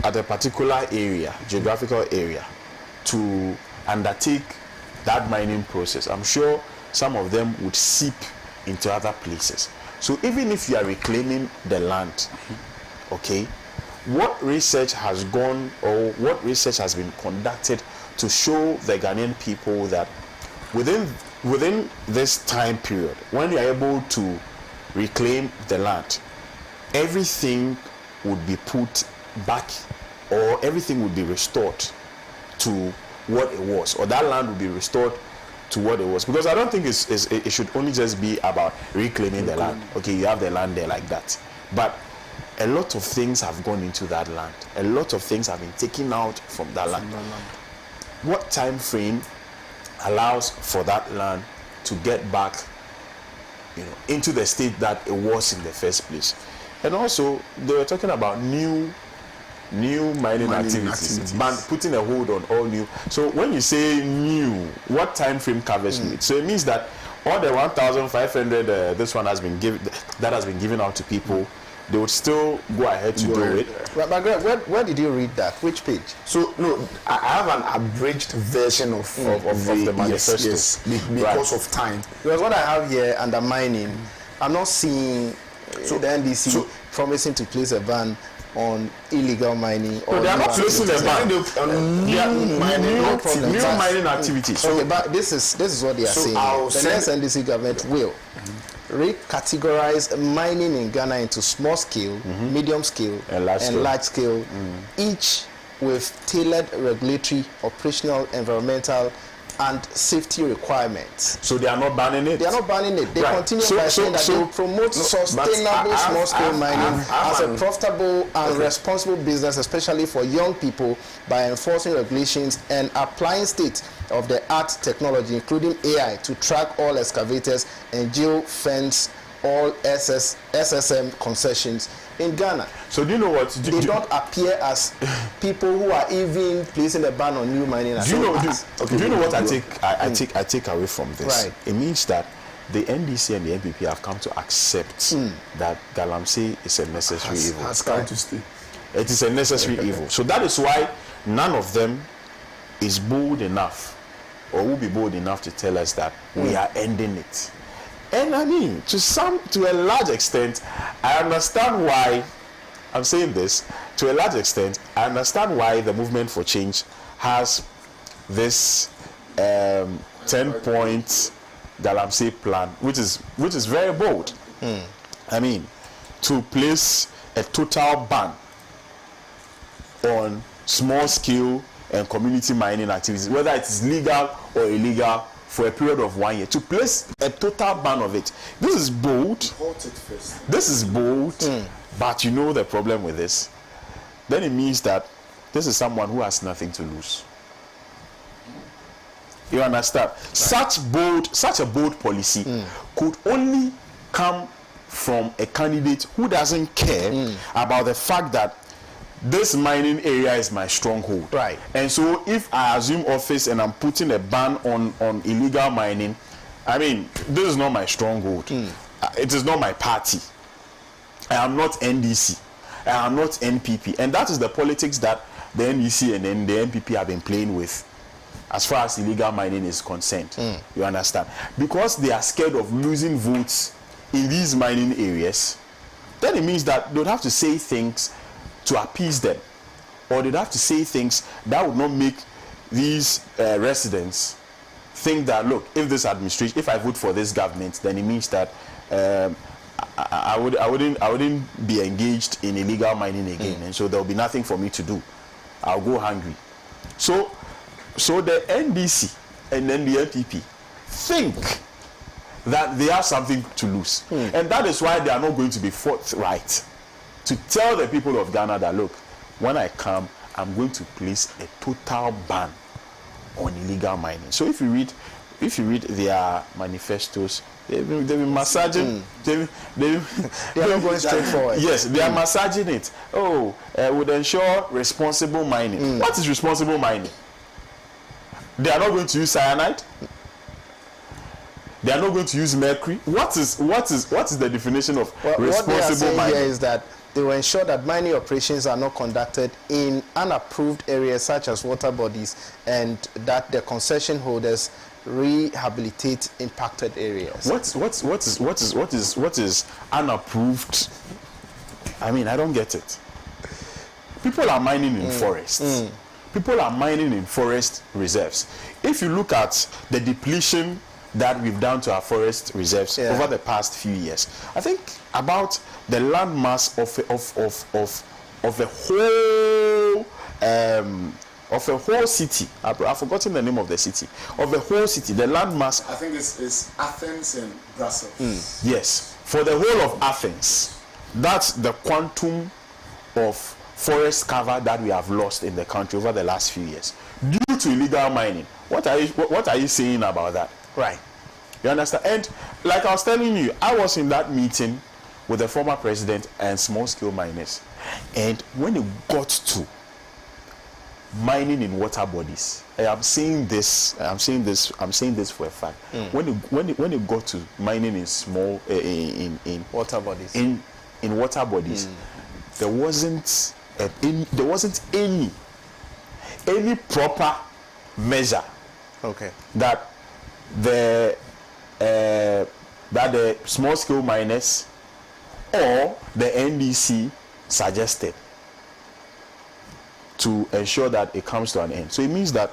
[SPEAKER 3] at a particular area, geographical area, to undertake that mining process, I'm sure some of them would seep into other places. So even if you are reclaiming the land, okay, what research has gone or what research has been conducted to show the Ghanaian people that within this time period, when you are able to reclaim the land, everything would be put back, or everything would be restored to what it was, or that land would be restored to what it was? Because I don't think it should only just be about reclaiming the land. Okay, you have the land there like that, but a lot of things have gone into that land. A lot of things have been taken out from that land. What time frame allows for that land to get back, into the state that it was in the first place? And also, they were talking about new mining activities. Putting a hold on all new. So when you say new, what time frame covers it? So it means that all the 1,500 this one has been given out to people, they would still go ahead to do it.
[SPEAKER 1] But Greg, where did you read that? Which page?
[SPEAKER 2] So no, I have an abridged version of the manifesto. Yes, because of time.
[SPEAKER 1] Because what I have here under mining, I'm not seeing the NDC promising to place a ban on illegal mining.
[SPEAKER 3] No, they are not placing a ban on new mining activities.
[SPEAKER 1] Okay, but this is what they are saying. The next NDC government will recategorize mining in Ghana into small scale, medium scale, and large scale, each with tailored regulatory, operational, environmental, and safety requirements.
[SPEAKER 3] So they are not banning it?
[SPEAKER 1] They are not banning it. They continue by saying that they will promote sustainable small-scale mining as a profitable and responsible business, especially for young people, by enforcing regulations and applying state-of-the-art technology, including AI, to track all excavators and geo-fence all SSM concessions in Ghana.
[SPEAKER 3] So do you know what?
[SPEAKER 1] They don't appear as people who are even placing a ban on new mining.
[SPEAKER 3] Do you know what I take away from this?
[SPEAKER 1] Right.
[SPEAKER 3] It means that the NDC and the NPP have come to accept that Galamsey is a necessary evil.
[SPEAKER 2] Has come to stay.
[SPEAKER 3] It is a necessary evil. So that is why none of them is bold enough, or will be bold enough to tell us that we are ending it. And I mean, to a large extent, I understand why I'm saying this. To a large extent, I understand why the Movement for Change has this 10-point Galamsey plan, which is very bold. I mean, to place a total ban on small-scale and community mining activities, whether it is legal or illegal, for a period of 1 year, to place a total ban of it. This is bold. This is bold, but you know the problem with this. Then it means that this is someone who has nothing to lose. You understand? Such a bold policy could only come from a candidate who doesn't care about the fact that this mining area is my stronghold.
[SPEAKER 1] Right.
[SPEAKER 3] And so if I assume office and I'm putting a ban on illegal mining, I mean, this is not my stronghold. It is not my party. I am not NDC. I am not NPP. And that is the politics that the NDC and then the NPP have been playing with as far as illegal mining is concerned. You understand? Because they are scared of losing votes in these mining areas, then it means that they'd have to say things to appease them, or they'd have to say things that would not make these residents think that, look, if I vote for this government, then it means that I wouldn't be engaged in illegal mining again, and so there'll be nothing for me to do. I'll go hungry. So the NDC and then the NPP think that they have something to lose, and that is why they are not going to be forthright to tell the people of Ghana that, look, when I come, I'm going to place a total ban on illegal mining. So if you read their manifestos, they've been massaging. They are not going straight forward. Yes, they are massaging it. Would ensure responsible mining. What is responsible mining? They are not going to use cyanide. They are not going to use mercury. What is the definition of responsible mining? What they are saying
[SPEAKER 1] here is that they will ensure that mining operations are not conducted in unapproved areas such as water bodies, and that the concession holders rehabilitate impacted areas.
[SPEAKER 3] What is unapproved? I mean, I don't get it. People are mining in forests. People are mining in forest reserves. If you look at the depletion that we've done to our forest reserves over the past few years, I think about the land mass of a whole city. I've forgotten the name of the city. Of the whole city, the land mass.
[SPEAKER 2] I think it's Athens and Brussels.
[SPEAKER 3] Yes, for the whole of Athens, that's the quantum of forest cover that we have lost in the country over the last few years due to illegal mining. What are you saying about that?
[SPEAKER 1] Right.
[SPEAKER 3] You understand? And like I was telling you, I was in that meeting with the former president and small-scale miners, and when it got to mining in water bodies, I'm saying this for a fact. When it got to mining in small in
[SPEAKER 1] water bodies,
[SPEAKER 3] in water bodies, there wasn't any proper measure that the small scale miners or the NDC suggested to ensure that it comes to an end. So it means that,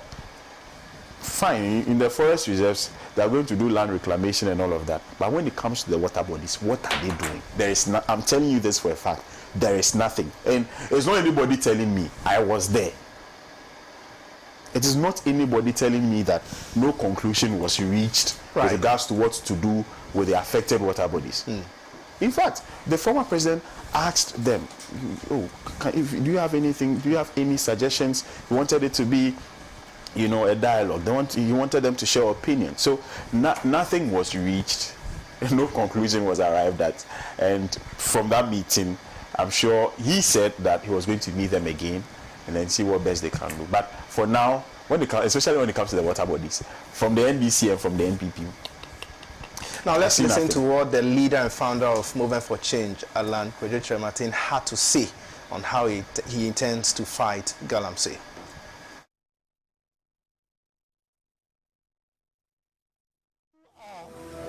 [SPEAKER 3] fine, in the forest reserves, they are going to do land reclamation and all of that. But when it comes to the water bodies, what are they doing? There is no, I'm telling you this for a fact. There is nothing. And it's not anybody telling me. I was there. It is not anybody telling me that no conclusion was reached with regards to what to do with the affected water bodies. In fact, the former president asked them, do you have anything, do you have any suggestions? He wanted it to be, a dialogue. He wanted them to share opinion. So nothing was reached, no conclusion was arrived at. And from that meeting, I'm sure he said that he was going to meet them again and then see what best they can do. But for now, especially when it comes to the water bodies, from the NDC and from the NPP.
[SPEAKER 1] Now let's listen to what the leader and founder of Movement for Change, Alan Kwadwo had to say on how he intends to fight Galamsey.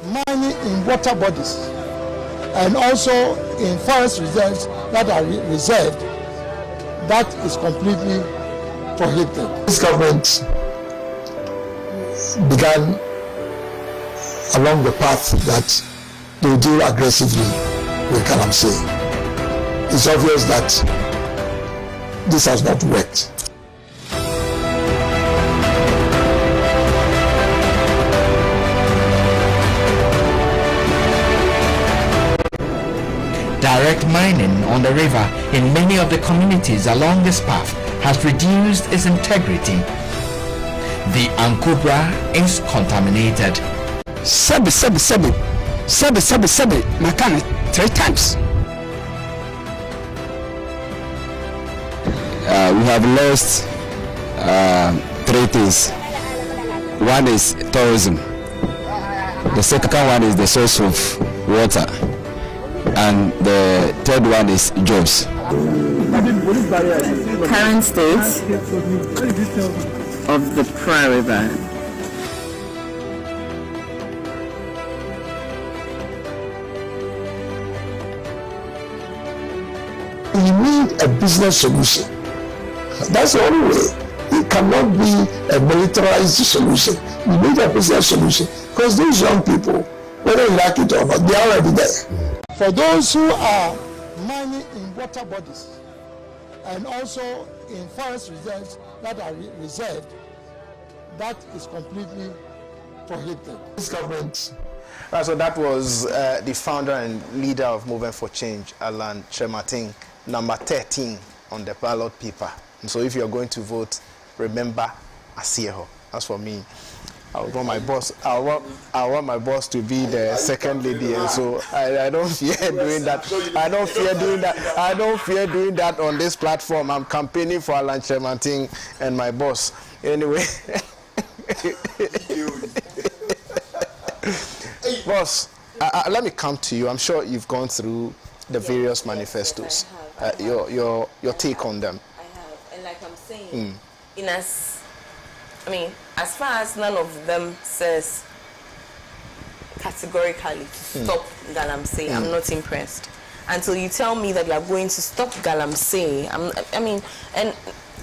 [SPEAKER 6] Mining in water bodies and also in forest reserves that are reserved, that is completely prohibited. This government began along the path that they will deal aggressively with Galamsey. It's obvious that this has not worked.
[SPEAKER 7] Direct mining on the river in many of the communities along this path has reduced its integrity. The Ankubra is contaminated.
[SPEAKER 8] Sebi, Makane 3 times. We have lost 3 things. One is tourism. The second one is the source of water. And the third one is jobs.
[SPEAKER 4] Current state of the Appiah River.
[SPEAKER 6] We need a business solution. That's the only way. It cannot be a militarized solution. We need a business solution because these young people, whether you like it or not, they are already there. For those who are mining in water bodies and also in forest reserves that are reserved, that is completely prohibited. This government.
[SPEAKER 1] So that was the founder and leader of Movement for Change, Alan Kyerematen, number 13 on the ballot paper. And so if you're going to vote, remember Asieho. As for me, I want my boss. I want my boss to be the second lady, and so I don't fear doing that. I don't fear doing that. I don't fear doing that on this platform. I'm campaigning for Alan Kyerematen and my boss. Anyway, boss, let me come to you. I'm sure you've gone through the various manifestos. Your take on them.
[SPEAKER 4] I have, and like I'm saying, as far as none of them says categorically to stop Galamsey, I'm not impressed. Until you tell me that you are going to stop Galamsey,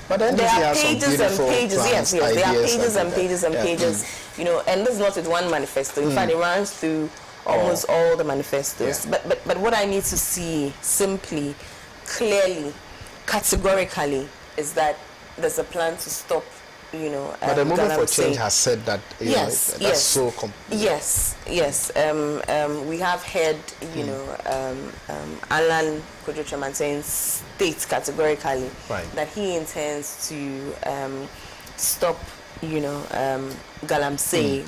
[SPEAKER 4] but then there are pages and pages. Yes, there are pages and pages and pages. You know, and this is not with one manifesto. In fact, it runs through almost all the manifestos. Yeah. But what I need to see simply, clearly, categorically, is that there's a plan to stop. You know,
[SPEAKER 1] but the Movement for Change has said that.
[SPEAKER 4] Yes. We have heard, you know, Alan Kyerematen state categorically that he intends to stop, you know, Galamsey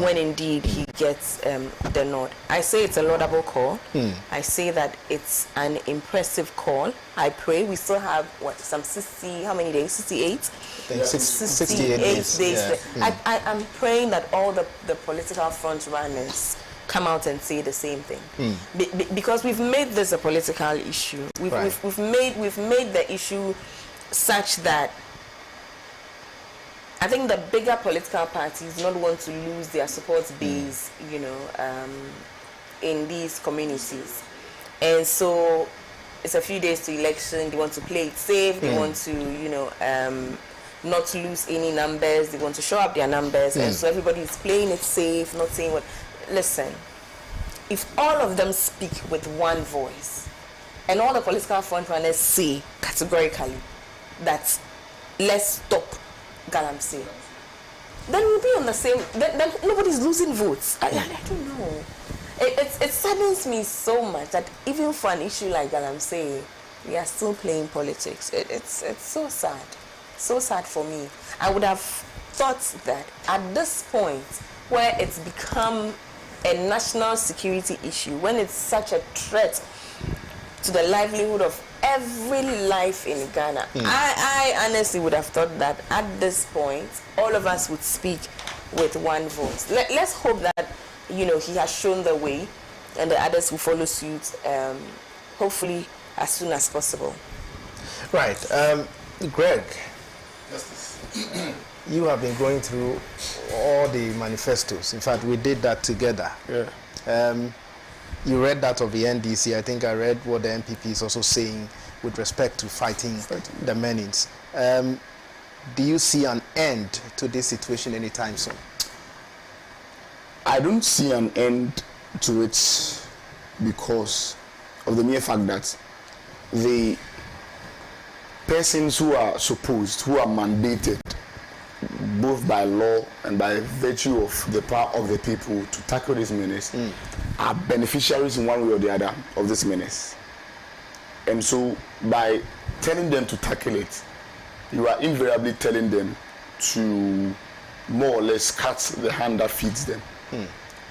[SPEAKER 4] when indeed he gets the nod. I say it's a laudable call. I say that it's an impressive call. I pray we still have some 60, how many days? 68?
[SPEAKER 1] 68 days.
[SPEAKER 4] Yeah. I'm praying that all the political front runners come out and say the same thing, because we've made this a political issue. We've made the issue such that I think the bigger political parties do not want to lose their support base, you know, in these communities, and so it's a few days to election. They want to play it safe. They want to, you know, not lose any numbers. They want to show up their numbers, and so everybody is playing it safe, not saying what. Listen, if all of them speak with one voice, and all the political frontrunners say categorically that let's stop Galamsey, then we'll be on the same. Then nobody's losing votes. I don't know. It saddens me so much that even for an issue like Galamsey, we are still playing politics. It's so sad. So sad for me. I would have thought that at this point, where it's become a national security issue, when it's such a threat to the livelihood of every life in Ghana, I honestly would have thought that at this point, all of us would speak with one voice. Let's hope that, you know, he has shown the way, and the others will follow suit, hopefully as soon as possible.
[SPEAKER 1] Right. Greg, you have been going through all the manifestos. In fact, we did that together. Yeah. You read that of the NDC. I think I read what the MPP is also saying with respect to fighting the menace. Do you see an end to this situation anytime soon?
[SPEAKER 2] I don't see an end to it because of the mere fact that the persons who are mandated both by law and by virtue of the power of the people to tackle this menace are beneficiaries in one way or the other of this menace. And so by telling them to tackle it, you are invariably telling them to more or less cut the hand that feeds them.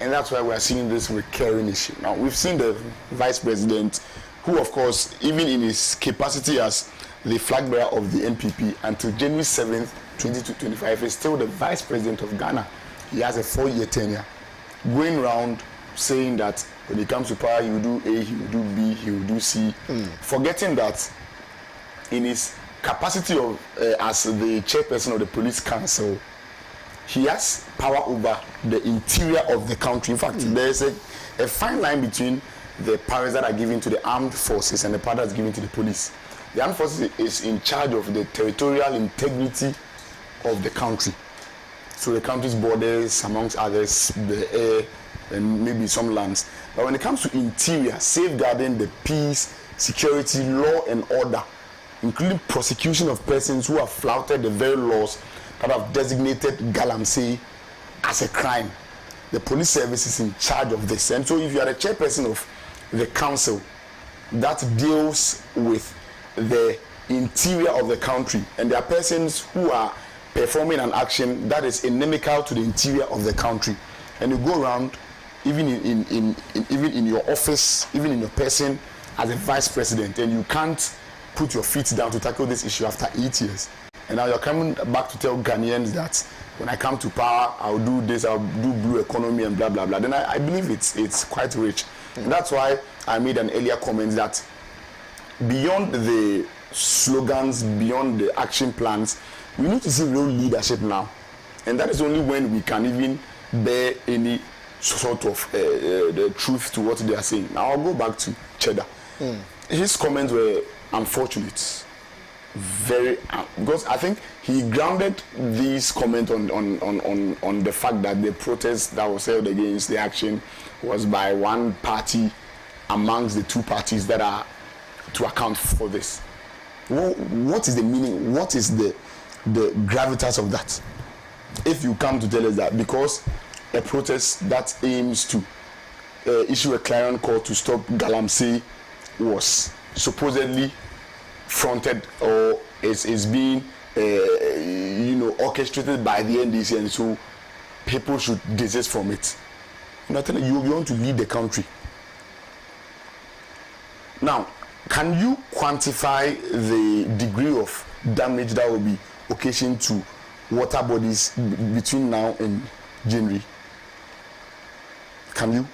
[SPEAKER 2] And that's why we are seeing this recurring issue. Now, we've seen the vice president, who, of course, even in his capacity as the flag bearer of the NPP until January 7th, 2025, is still the vice president of Ghana. He has a 4-year tenure, going around saying that when it comes to power, he will do A, he will do B, he will do C, forgetting that in his capacity of as the chairperson of the police council, he has power over the interior of the country. In fact, there is a fine line between the powers that are given to the armed forces and the power that's given to the police. The armed forces is in charge of the territorial integrity of the country. So the country's borders, amongst others, the air, and maybe some lands. But when it comes to interior, safeguarding the peace, security, law and order, including prosecution of persons who have flouted the very laws that have designated Galamsey as a crime. The police service is in charge of this. And so if you are the chairperson of the council that deals with the interior of the country, and there are persons who are performing an action that is inimical to the interior of the country, and you go around, even in your office, even in your person as a vice president, and you can't put your feet down to tackle this issue after 8 years. And now you're coming back to tell Ghanaians that when I come to power, I'll do this, I'll do blue economy and blah, blah, blah. Then I believe it's quite rich. And that's why I made an earlier comment that beyond the slogans, beyond the action plans, we need to see real leadership now. And that is only when we can even bear any sort of the truth to what they are saying. Now I'll go back to Cheddar. His comments were unfortunate. Very, because I think he grounded this comment on the fact that the protest that was held against the action was by one party amongst the two parties that are to account for this. What is the meaning? What is the gravitas of that? If you come to tell us that because a protest that aims to issue a clarion call to stop Galamsey was supposedly fronted or is being orchestrated by the NDC, and so people should desist from it. You want to lead the country. Now, can you quantify the degree of damage that will be occasioned to water bodies between now and January? Can you?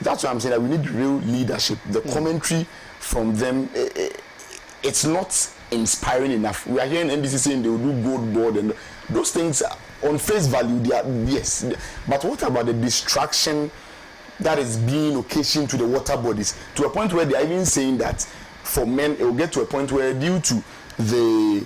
[SPEAKER 2] That's why I'm saying that we need real leadership. The commentary from them, it's not inspiring enough. We are hearing NDC saying they will do gold board, and those things on face value, they are, yes. But what about the distraction that is being occasioned to the water bodies, to a point where they are even saying that for men it will get to a point where due to the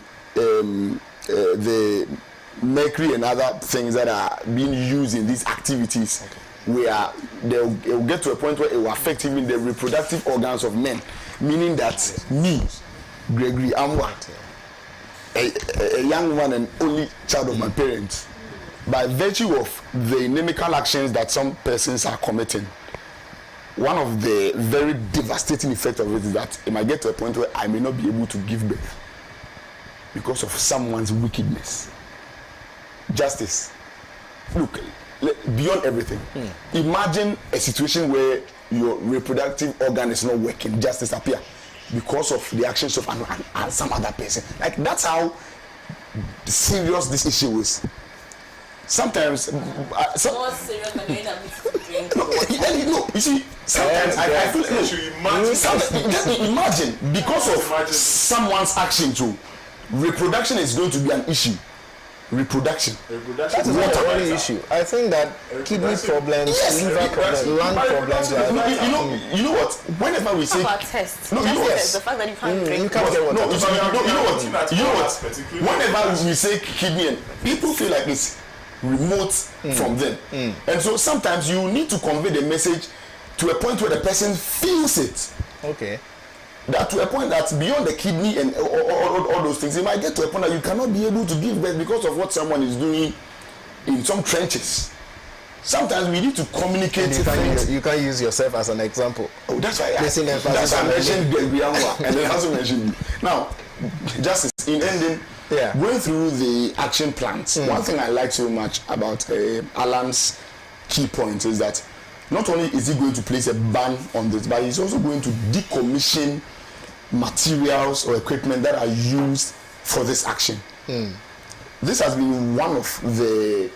[SPEAKER 2] mercury and other things that are being used in these activities, where it will get to a point where it will affect even the reproductive organs of men, meaning that me, Gregory Amwa, a young man and only child of my parents, by virtue of the inimical actions that some persons are committing, one of the very devastating effects of it is that it might get to a point where I may not be able to give birth because of someone's wickedness. Justice. Look, beyond everything, imagine a situation where your reproductive organ is not working, justice appear because of the actions of and some other person. Like, that's how serious this issue is. Sometimes
[SPEAKER 4] more serious than you drink.
[SPEAKER 2] No, you see, sometimes I feel imagine because of someone's action too, reproduction is going to be an issue. Reproduction.
[SPEAKER 1] That is not the only issue. I think that kidney problems, liver problems, lung problems.
[SPEAKER 2] You know what? Whenever we say
[SPEAKER 4] tests,
[SPEAKER 2] no, you know what?
[SPEAKER 4] The fact that you can't drink.
[SPEAKER 2] You know what? Whenever we say kidney, people feel like it's remote from them, and so sometimes you need to convey the message to a point where the person feels it.
[SPEAKER 1] Okay.
[SPEAKER 2] That to a point that beyond the kidney and all those things, it might get to a point that you cannot be able to give birth because of what someone is doing in some trenches. Sometimes we need to communicate.
[SPEAKER 1] You can't use yourself as an example.
[SPEAKER 2] Oh, that's why I mentioned Gregory Amwa and then also mentioned you. Now, justice, in ending, going through the action plans, one thing I like so much about Alan's key point is that not only is he going to place a ban on this, but he's also going to decommission materials or equipment that are used for this action. This has been one of the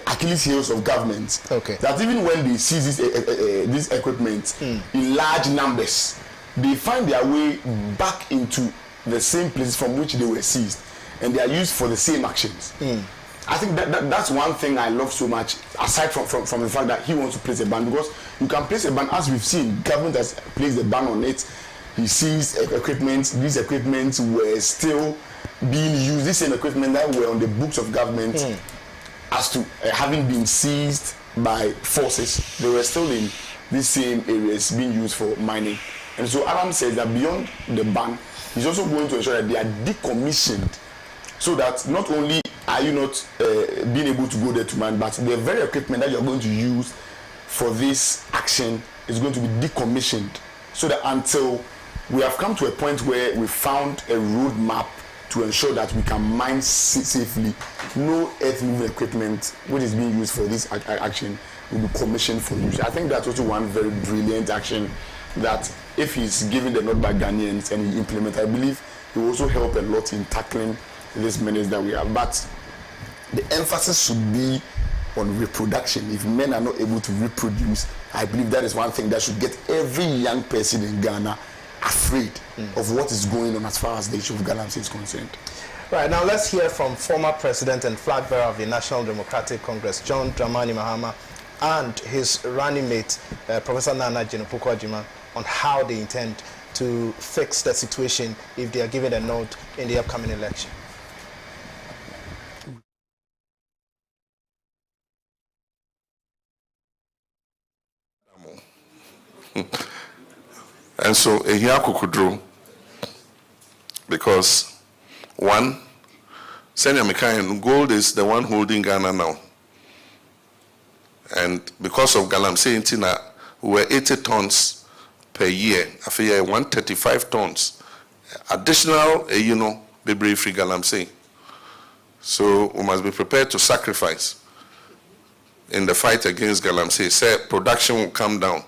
[SPEAKER 2] Achilles heels of government. That even when they seize this equipment in large numbers, they find their way back into the same place from which they were seized, and they are used for the same actions. I think that's one thing I love so much, aside from the fact that he wants to place a ban, because you can place a ban, as we've seen, government has placed a ban on it. He seized equipment. These equipment were still being used, the same equipment that were on the books of government, as to having been seized by forces, they were still in these same areas being used for mining. And so Alan says that beyond the ban, he's also going to ensure that they are decommissioned, so that not only are you not being able to go there to mine, but the very equipment that you're going to use for this action is going to be decommissioned, so that until we have come to a point where we found a roadmap to ensure that we can mine safely, no earth-moving equipment which is being used for this action will be commissioned for use. I think that's also one very brilliant action that, if he's given the nod by Ghanaians and he implements, I believe he will also help a lot in tackling this menace that we have. But the emphasis should be on reproduction. If men are not able to reproduce, I believe that is one thing that should get every young person in Ghana afraid of what is going on as far as the issue of Galamsey is concerned.
[SPEAKER 1] Right, now let's hear from former president and flag bearer of the National Democratic Congress, John Dramani Mahama, and his running mate, Professor Nana Jinopuko-Adjumah, on how they intend to fix the situation if they are given a nod in the upcoming election.
[SPEAKER 9] And so here kukudru, because one, Senior Mikayan, gold is the one holding Ghana now. And because of Galamsey, we were 80 tons per year. After 135 tons. Additional, be brave free Galamsey. So we must be prepared to sacrifice in the fight against Galamsey. Say production will come down.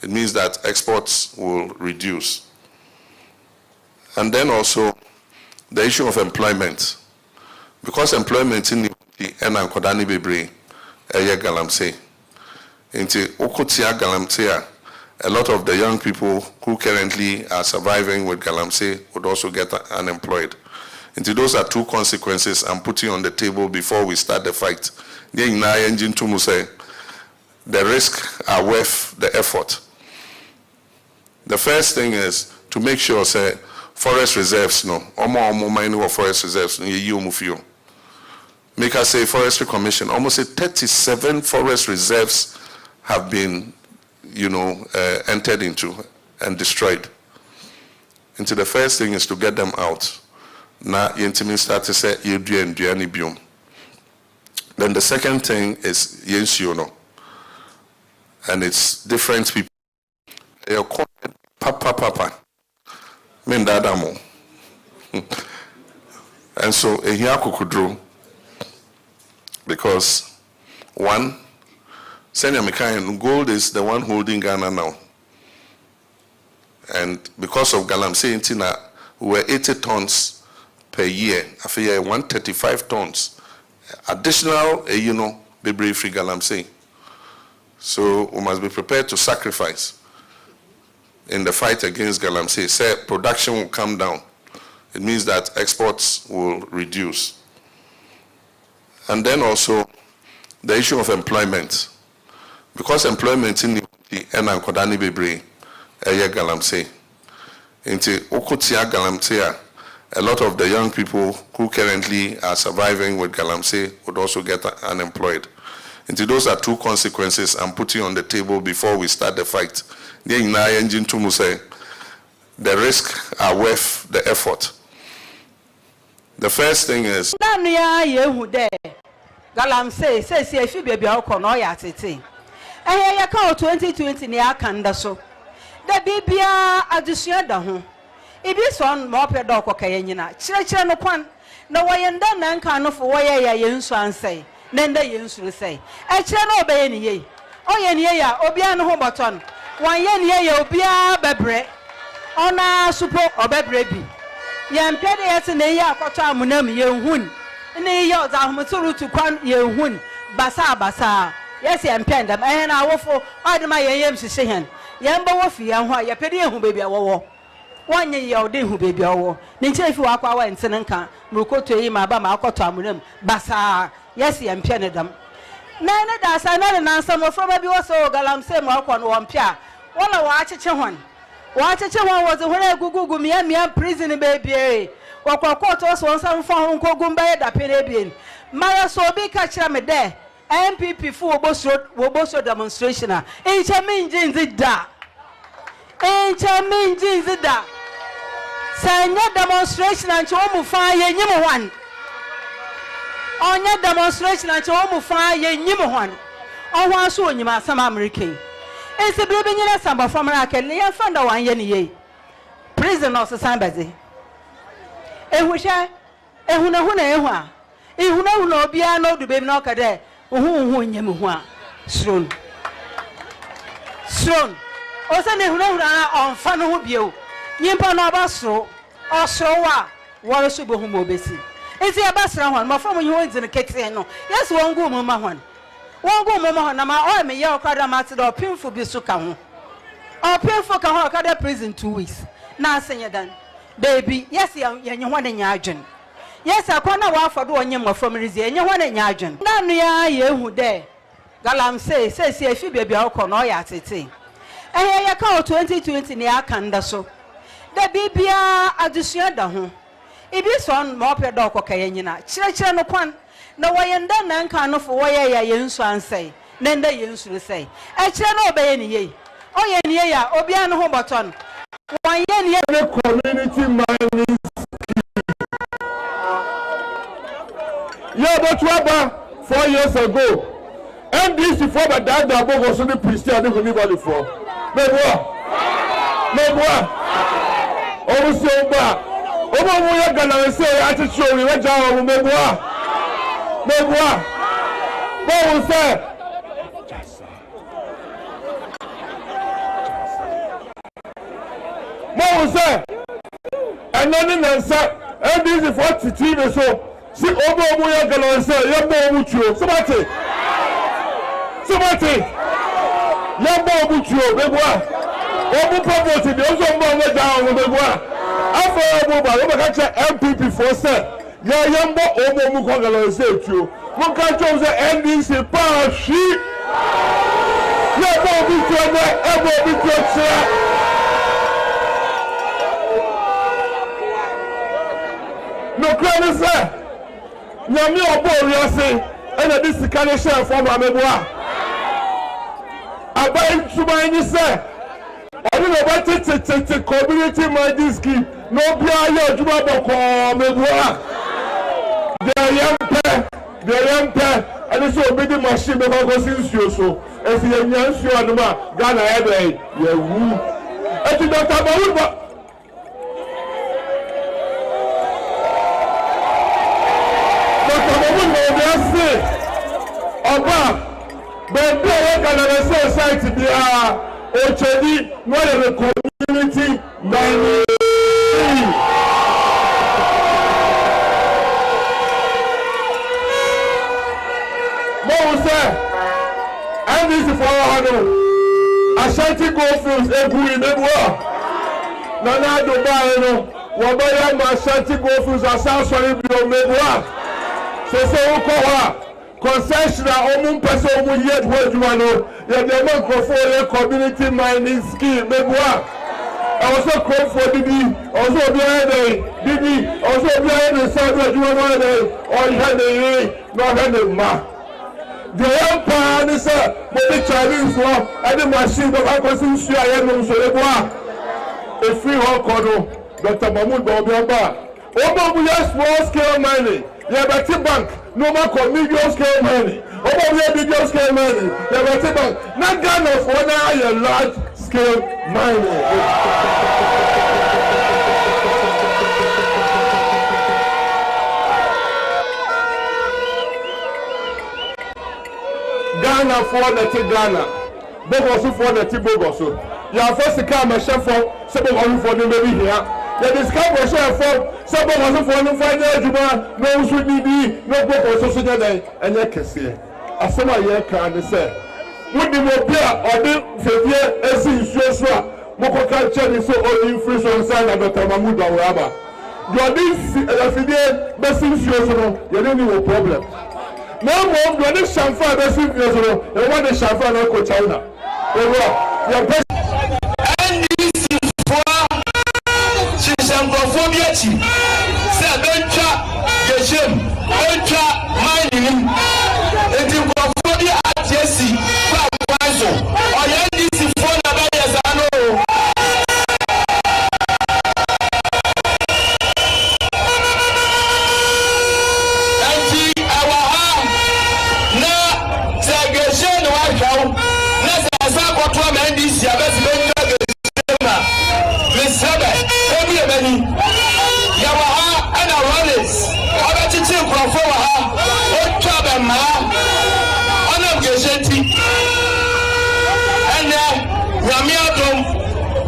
[SPEAKER 9] It means that exports will reduce. And then also the issue of employment. Because employment in the Enan Kodani Bebre, Galamsey. Into Okotia Galamsey, a lot of the young people who currently are surviving with Galamsey would also get unemployed. Into those are two consequences I'm putting on the table before we start the fight. The risks are worth the effort. The first thing is to make sure, say, forest reserves, mining of forest reserves, make us say forestry commission, almost 37 forest reserves have been, entered into and destroyed. And so the first thing is to get them out. Now, you start to say, then the second thing is, and it's different people. Papa. And so here kukudru, because one, Senior Mikayan, gold is the one holding Ghana now. And because of Galamsey, we were 80 tons per year. After 135 tons. Additional, be brave free Galamsey. So we must be prepared to sacrifice in the fight against Galamsey. Say production will come down. It means that exports will reduce. And then also the issue of employment. Because employment in the Enan Kodani Bebre, Galamsey. Into Okotia Galamsey, a lot of the young people who currently are surviving with Galamsey would also get unemployed. And those are two consequences I'm putting on the table before we start the fight. The risks are worth the effort. The first thing is
[SPEAKER 10] Galamsey says if you be no 2020 ni akanda so. The bibia adusua da ho. Ibi son mo pe do ko kay nyina kire no kwan na woyenda nan kan no fo woye ya yensu ansai na nda yensu sei e kire no obeye ni ye oye ni ye ya obia no ho boton wan ye ni ye ya obia bebre ona supo obebre bi ye mpede yesi na ye akoto amunam ye hun ne ye oza homoturu tu kwan ye hun basa yes ye mpenda na awofo odema ye yem hihye hen ye mba wo fi ye ho ye pede ye hu bebi awowo wanye ye ode hu bebi awowo ne nche fi wakwa wa ntene nka mrukoto yi ma ba ma akoto amunam basa yes ye mpene dam na ne da sa na ne nansam ofro ba bi wo so galamsey mo akọ no wo mpia wala wa acheche hon wo ze hore gugugu mia prison baby wakwakoto so nsam fa ho nkogu mba ye da pere bien mara so bi ka kira me de MPP fu woboso demonstration a enche minjinzi da sanya demonstration anche o mu fa ye nyim hwan onya demonstration anche o mu fa ye nyim hwan ohwan so onyima asam American ense bi obi nyina samba famara akele ye fanda wan ye ne ye prison no sambeze ehusha ehuna ehu a ehuna obi a no dube na okade ohu nyem hu a sron o se ne ehuna na onfa no ho bieo nyimpa no abasro osro wa wore so bohu mo besi enti abasra hwan ma fam yi wonzi ne kete no yes wongu mo ma hwan na ma o me ye okada ma te do pinfo bi so ka ho o pinfo ka ho okada prison 2 weeks na asenye dan baby yes ye hwan nya adwen yes akona wa afodo onye mafam rizi enye hwan nya adwen na no ya ye hu de galamsey se efi baby akọ no ya tete ye ka 2020 ne aka nda so da bibia adusua da ho ibi son mo pe do ko kay nyina kire no kwan na woyenda nan kan no fo woye ya yensu ansai na nda yensu sei e kire no obeye ni ye oye ni ye ya obi an ho boton wan ye ni ye
[SPEAKER 11] community mining but what 4 years ago NDC for the dad abogo so the priest and the anybody for me boy o so ba o mo ya Galamsey ati show we ja o me boy bo say and then answer NDC for TV so si obo ya Galamsey ya bo mu chuo somebody ya bo mu chuo me boy obu promote de ozo mbo mo ja o me boy afọ obu ba o ka che MPP for say ya mbo obo mu ko Galamsey chuo mo ka cho say NDC pa shi ya bo mu chuo na ebo mu chuo chia no credit say nyame obo riase ena di sikane share for ma meboa abai tuman ni say oni no ba tete community mining scheme no bia ya ojuma boko meboa the yampe and so obi di machine me go sinsuo so esi enyansuo anuma Ghana ya dey ya wu eti Dr. Mahmoud Oba, but Galamsey site there, Ochedi, one of the community mining. Mose, and this is for our Ashanti Goldfields, Ebu in Ebu. Nana Dubai, Wabaya, Ashanti Goldfields, Asasori, Mebu. So Ukoha. Concession omun person omun yet word you know the microphone community mining scheme meboa also call for DB also DB also the south you know all had no had ma the empire is a Chinese law and the machine of constitution I am so meboa a free hall kodo Dr. Mahmoud Obiamba omo small scale mining Liberty Bank no more medium scale money. Over medium scale money. Liberty Bank. Not Ghana for now a large scale mining. Ghana for the Ghana. Bogosu for the Bogosu. You are first to come and chef for some for the baby here. You discover a chef for some for the final Juma, no should be no Bogosu today, and you can see. As some of you can say, would the Mopia or the Fevia as in Joshua, Moko culture is so old influence on Dr. Mahmoud Awaba. You are this best influence, you don't have a problem. No more, you are this Shamfa best influence, you want the Shamfa no go China. Your best.
[SPEAKER 12] And this is for Shampophobia. Say, don't trap the gym, don't trap mining. It is for phobia at Jesse, or this is for Nabayas. I know.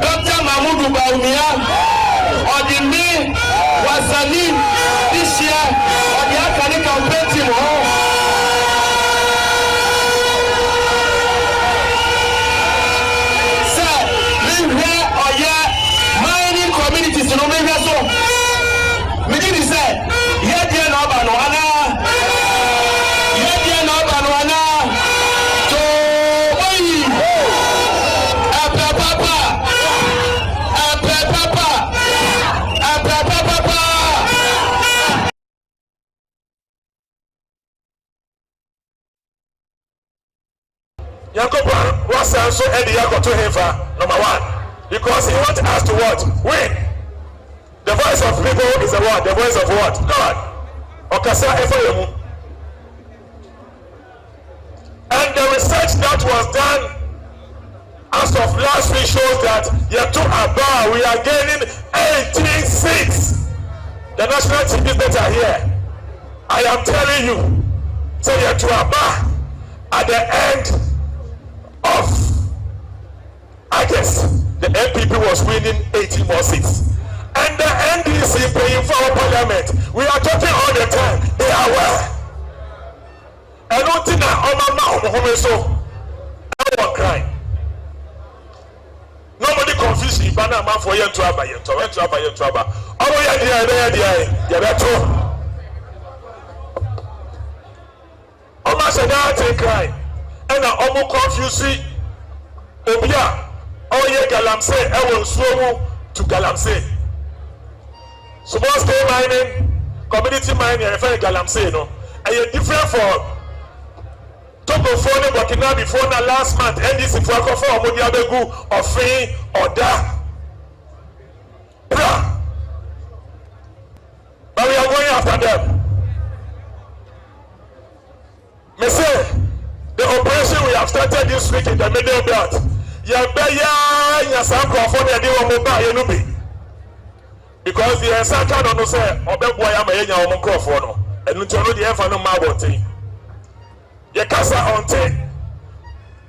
[SPEAKER 12] Dr. Mahmoud Baumia, or the me was a lead this year, or the academic competitive hall. Sir, live here or here, mining communities, you know, maybe so. We didn't say, here, dear Nobanwana, here, dear Nobanwana.
[SPEAKER 11] Yakoba was also Eddie Yako to him for number one. Because he wants us to what? Win. The voice of people is the what? The voice of what? God. Okasa Efayemu. And the research that was done as of last week shows that Yato Abba, we are gaining 18 seats. The national team is better here. I am telling you. So Yato Abba, at the end of August, the NPP was winning 18 more seats. And the NDC paying for our parliament. We are talking all the time. They are well. I don't think that I'm so I'm crying. Nobody confused me. Banana man for you to Abba. Oh, yeah. Almost a day crying. And I almost confused me. Obia, oh yeah, Galamsey, I will slow to Galamsey. Small scale mining, community mining, and find Galamsey, no. And you're different for Togo phone, Burkina before the last month, and this is for Modiabegu or Free or Da. But we are going after them. Me say, the operation we have started this week in the middle belt. Because the Saka don't say, Obeboya Mayanya or Microphone, and you know the F and Maboti. Yakasa on 10.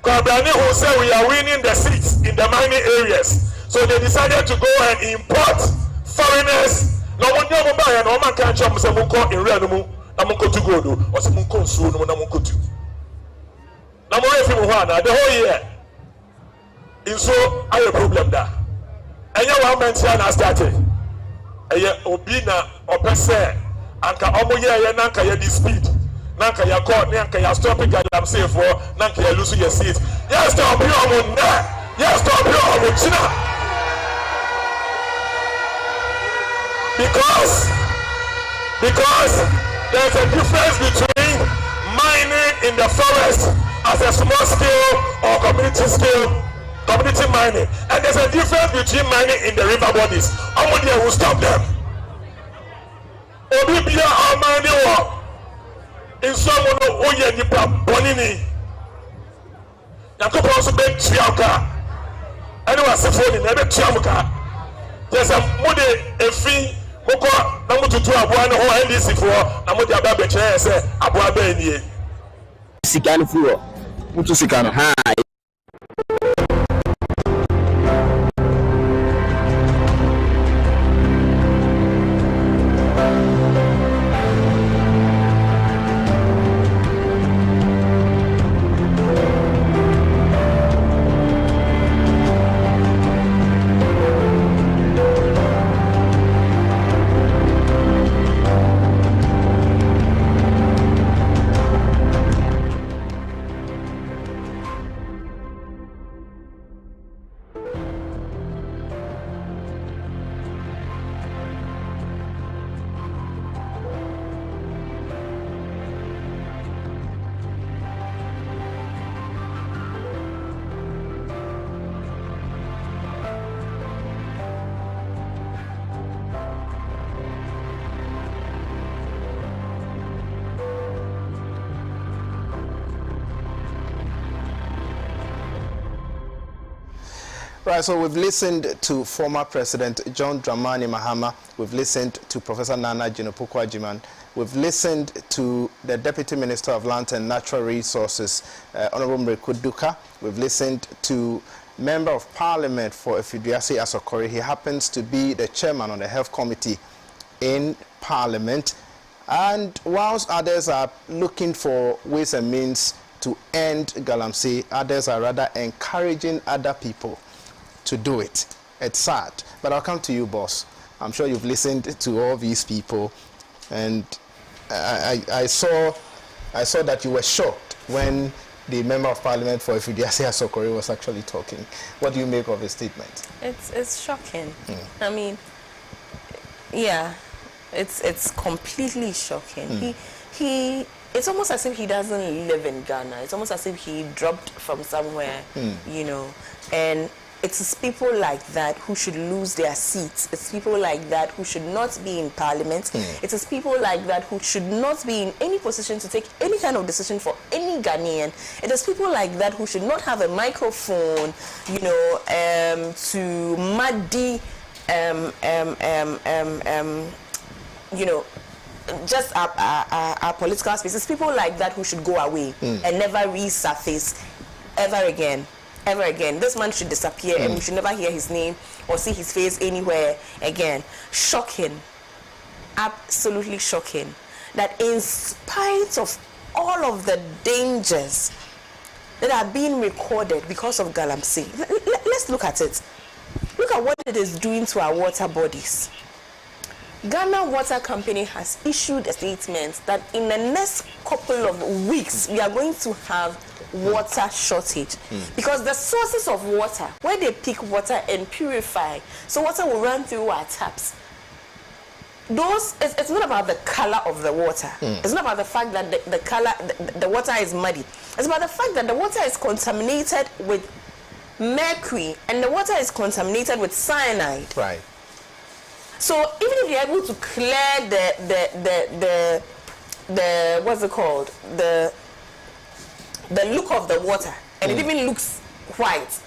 [SPEAKER 11] Kabani who say we are winning the seats in the mining areas. So they decided to go and import foreigners. No one know buy and no man can't jump some in Renumu, Namuko to go do, or some Munko soon, Namuko to. The whole year. In so I have a problem there. And you want to mention started. And you obina or per se. Anka omoye nanka ya this speed. Nanka ya caught, nanka ya stopping Galamsey for, nanka ya losing your seat. Yes, stop you on that. Yes, stop you on China. Because there's a difference between mining in the forest as a small scale or community scale, community mining, and there's a difference between mining in the river bodies. Somebody will stop them. Obibia or mining work in someone who you nipa bonini. Yakobo also be triaka. Anyone say phone in every triaka. There's a mode efi moko na mututu aboa no ho NDC for na mode aba be che say aboa be nie.
[SPEAKER 13] Sikani fuo.
[SPEAKER 2] Mutu sika no. Ha.
[SPEAKER 1] Right, so we've listened to former President John Dramani Mahama. We've listened to Professor Nana Jinopukwa-Jiman. We've listened to the Deputy Minister of Land and Natural Resources, Honorable Mreku Duka. We've listened to Member of Parliament for Efidiase Asokore. He happens to be the chairman on the Health Committee in Parliament. And whilst others are looking for ways and means to end Galamsey, others are rather encouraging other people to do it. It's sad, but I'll come to you, boss. I'm sure you've listened to all these people, and I saw that you were shocked when the Member of Parliament for Efidiase Asokore was actually talking. What do you make of his statement?
[SPEAKER 4] It's shocking. I mean, yeah, it's completely shocking. It's almost as if he doesn't live in Ghana. It's almost as if he dropped from somewhere, you know, and it's people like that who should lose their seats. It's people like that who should not be in Parliament. It is people like that who should not be in any position to take any kind of decision for any Ghanaian. It is people like that who should not have a microphone, you know, to muddy, you know, just our political spaces. People like that who should go away and never resurface ever again. Ever again. This man should disappear and we should never hear his name or see his face anywhere again. Shocking. Absolutely shocking. That in spite of all of the dangers that are being recorded because of Galamsey, let's look at it. Look at what it is doing to our water bodies. Ghana Water Company has issued a statement that in the next couple of weeks we are going to have water shortage because the sources of water, where they pick water and purify, so water will run through our taps. It's not about the color of the water. It's not about the fact that the water is muddy. It's about the fact that the water is contaminated with mercury and the water is contaminated with cyanide.
[SPEAKER 1] Right.
[SPEAKER 4] So even if you're able to clear the what's it called, the look of the water, and it even looks white,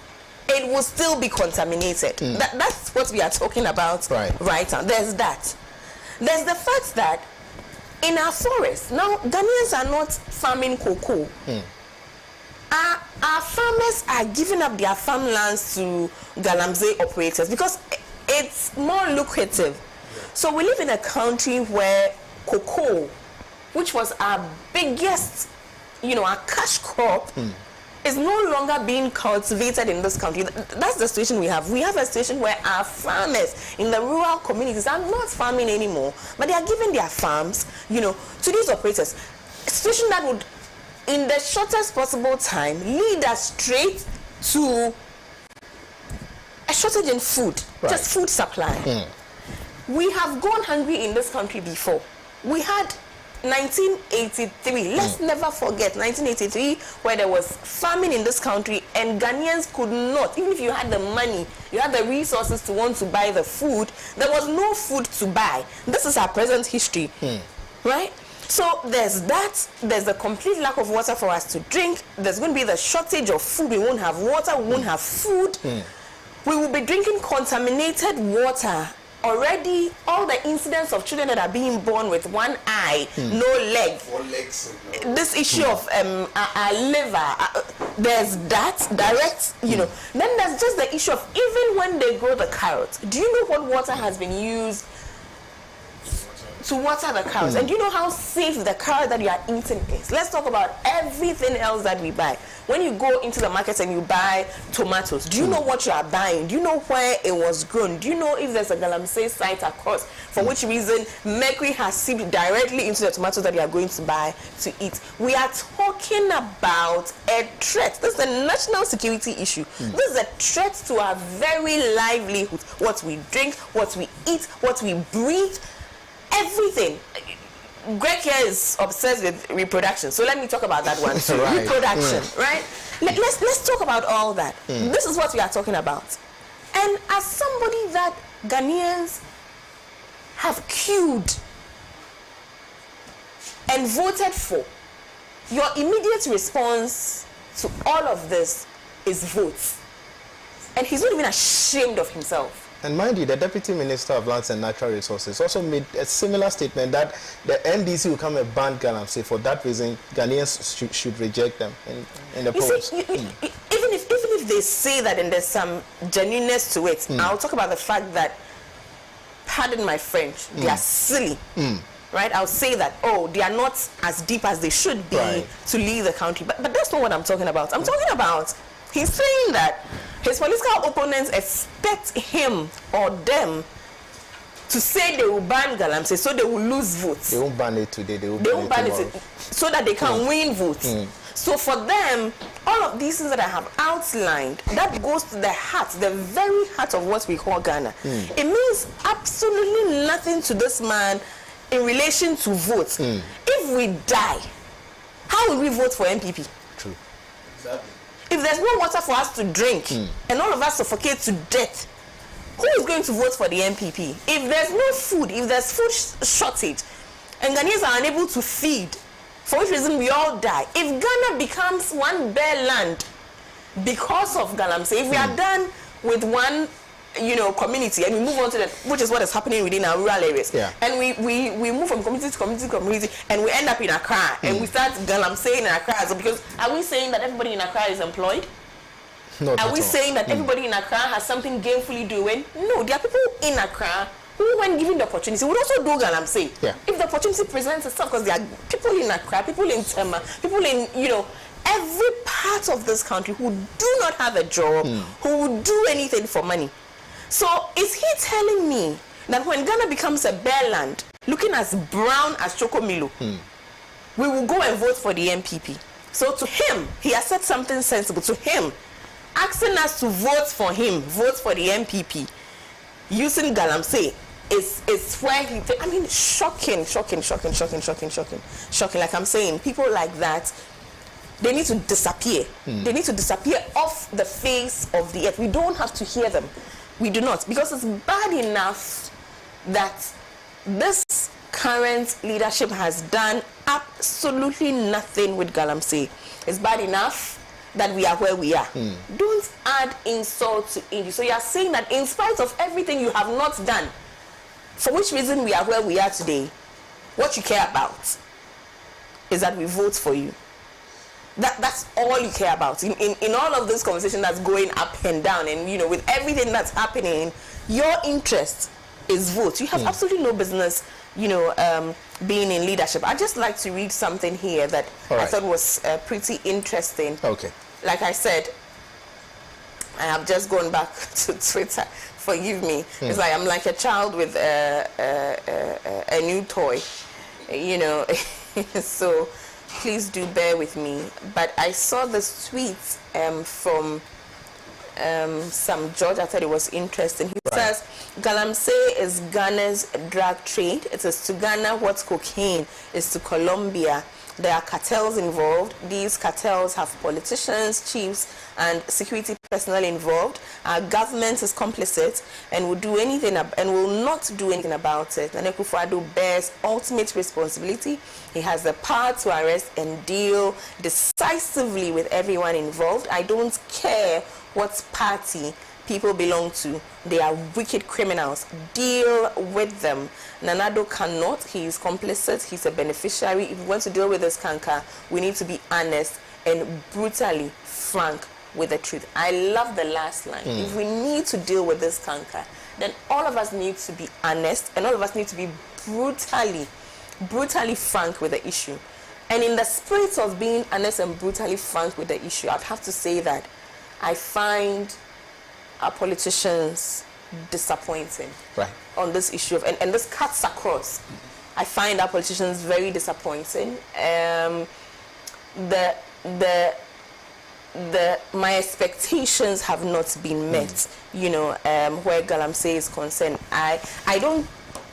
[SPEAKER 4] it will still be contaminated. That's what we are talking about right now. There's that. There's the fact that in our forests now, Ghanaians are not farming cocoa. Our farmers are giving up their farmlands to Galamsey operators because it's more lucrative. So we live in a country where cocoa, which was our biggest, you know, our cash crop, is no longer being cultivated in this country. That's the situation we have. We have a situation where our farmers in the rural communities are not farming anymore, but they are giving their farms, you know, to these operators. A situation that would, in the shortest possible time, lead us straight to a shortage in food, just food supply. We have gone hungry in this country before. We had 1983. Let's never forget 1983, where there was famine in this country and Ghanaians could not, even if you had the money, you had the resources to want to buy the food, there was no food to buy. This is our present history, right? So there's that, there's the complete lack of water for us to drink, there's going to be the shortage of food, we won't have water, we won't have food. We will be drinking contaminated water. Already, all the incidents of children that are being born with one eye, no leg.
[SPEAKER 1] 4 legs.
[SPEAKER 4] This issue of our liver, there's that direct, you know. Then there's just the issue of even when they grow the carrot, do you know what water has been used to water the carrots? And do you know how safe the carrot that you are eating is? Let's talk about everything else that we buy. When you go into the market and you buy tomatoes, do you know what you are buying? Do you know where it was grown? Do you know if there's a Galamsey site across, for which reason mercury has seeped directly into the tomatoes that you are going to buy to eat? We are talking about a threat. This is a national security issue. This is a threat to our very livelihood. What we drink, what we eat, what we breathe, everything. Greg here is obsessed with reproduction, so let me talk about that one too. Right. Reproduction, right? Let's talk about all that. This is what we are talking about. And as somebody that Ghanaians have queued and voted for, your immediate response to all of this is votes. And he's not even ashamed of himself.
[SPEAKER 1] And mind you, the Deputy Minister of Lands and Natural Resources also made a similar statement that the NDC will come and ban Galamsey. For that reason, Ghanaians should reject them in the polls.
[SPEAKER 4] Even if they say that and there's some genuineness to it, I'll talk about the fact that, pardon my French, they are silly. Right? I'll say that, oh, they are not as deep as they should be to leave the country. But that's not what I'm talking about. I'm talking about, he's saying that his political opponents expect him or them to say they will ban Galamsey so they will lose votes.
[SPEAKER 1] They won't ban it today, they won't
[SPEAKER 4] ban it so that they can win votes. So for them, all of these things that I have outlined, that goes to the heart, the very heart of what we call Ghana. It means absolutely nothing to this man in relation to votes. If we die, how will we vote for MPP?
[SPEAKER 1] True. Exactly.
[SPEAKER 4] If there's no water for us to drink and all of us suffocate to death, who is going to vote for the MPP? If there's no food, if there's food shortage, and Ghanaians are unable to feed, for which reason we all die. If Ghana becomes one bare land because of Galamsey, if we are done with one, community and we move on to that, which is what is happening within our rural areas, and we move from community to community to community, and we end up in Accra, and we start Galamsey in Accra. So because are we saying that everybody in Accra is employed? Are we saying that everybody in Accra has something gainfully doing? No, there are people in Accra who, when given the opportunity, would also do Galamsey. If the opportunity presents itself, because there are people in Accra, people in Tema, people in, every part of this country who do not have a job, who would do anything for money. So is he telling me that when Ghana becomes a bare land, looking as brown as Chokomilo, we will go and vote for the MPP? So to him, he has said something sensible. To him, asking us to vote for him, vote for the MPP, using Galamsey is where he, shocking. Like I'm saying, people like that, they need to disappear. They need to disappear off the face of the earth. We don't have to hear them. We do not, because it's bad enough that this current leadership has done absolutely nothing with Galamsey. It's bad enough that we are where we are. Don't add insult to injury. So you are saying that in spite of everything you have not done, for which reason we are where we are today, what you care about is that we vote for you. That's all you care about. In all of this conversation that's going up and down, and with everything that's happening, your interest is vote. You have absolutely no business, being in leadership. I'd just like to read something here that I thought was pretty interesting.
[SPEAKER 1] Okay.
[SPEAKER 4] Like I said, I have just gone back to Twitter. Forgive me. It's like I'm like a child with a new toy, so please do bear with me. But I saw this tweet from some George. I thought it was interesting. He says, Galamsey is Ghana's drug trade. It is to Ghana what cocaine is to Colombia. There are cartels involved. These cartels have politicians, chiefs, and security personnel involved. Our government is complicit and will do anything and will not do anything about it. And Akufo-Addo bears ultimate responsibility. He has the power to arrest and deal decisively with everyone involved. I don't care what party people belong to. They are wicked criminals. Deal with them. Nana Addo cannot. He is complicit. He's a beneficiary. If we want to deal with this canker, we need to be honest and brutally frank with the truth. I love the last line. If we need to deal with this canker, then all of us need to be honest, and all of us need to be brutally frank with the issue. And in the spirit of being honest and brutally frank with the issue, I'd have to say that I find our politicians disappointing on this issue and this cuts across. I find our politicians very disappointing. My expectations have not been met, you know, where Galamsey is concerned. I don't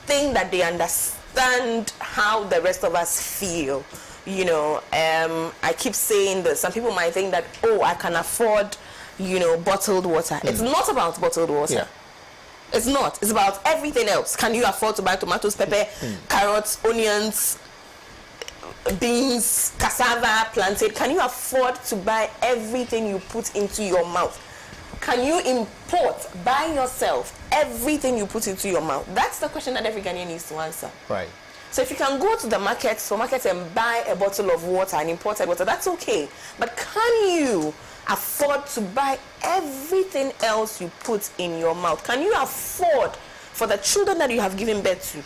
[SPEAKER 4] think that they understand how the rest of us feel, you know. I keep saying this. Some people might think that, oh, I can afford, you know, bottled water. It's not about bottled water. It's not. It's about everything else. Can you afford to buy tomatoes, pepper, carrots, onions, beans, cassava, plantain? Can you afford to buy everything you put into your mouth? Can you import by yourself everything you put into your mouth? That's the question that every Ghanaian needs to answer.
[SPEAKER 1] Right.
[SPEAKER 4] So if you can go to the supermarket and buy a bottle of water, an imported water, that's okay. But can you afford to buy everything else you put in your mouth? Can you afford for the children that you have given birth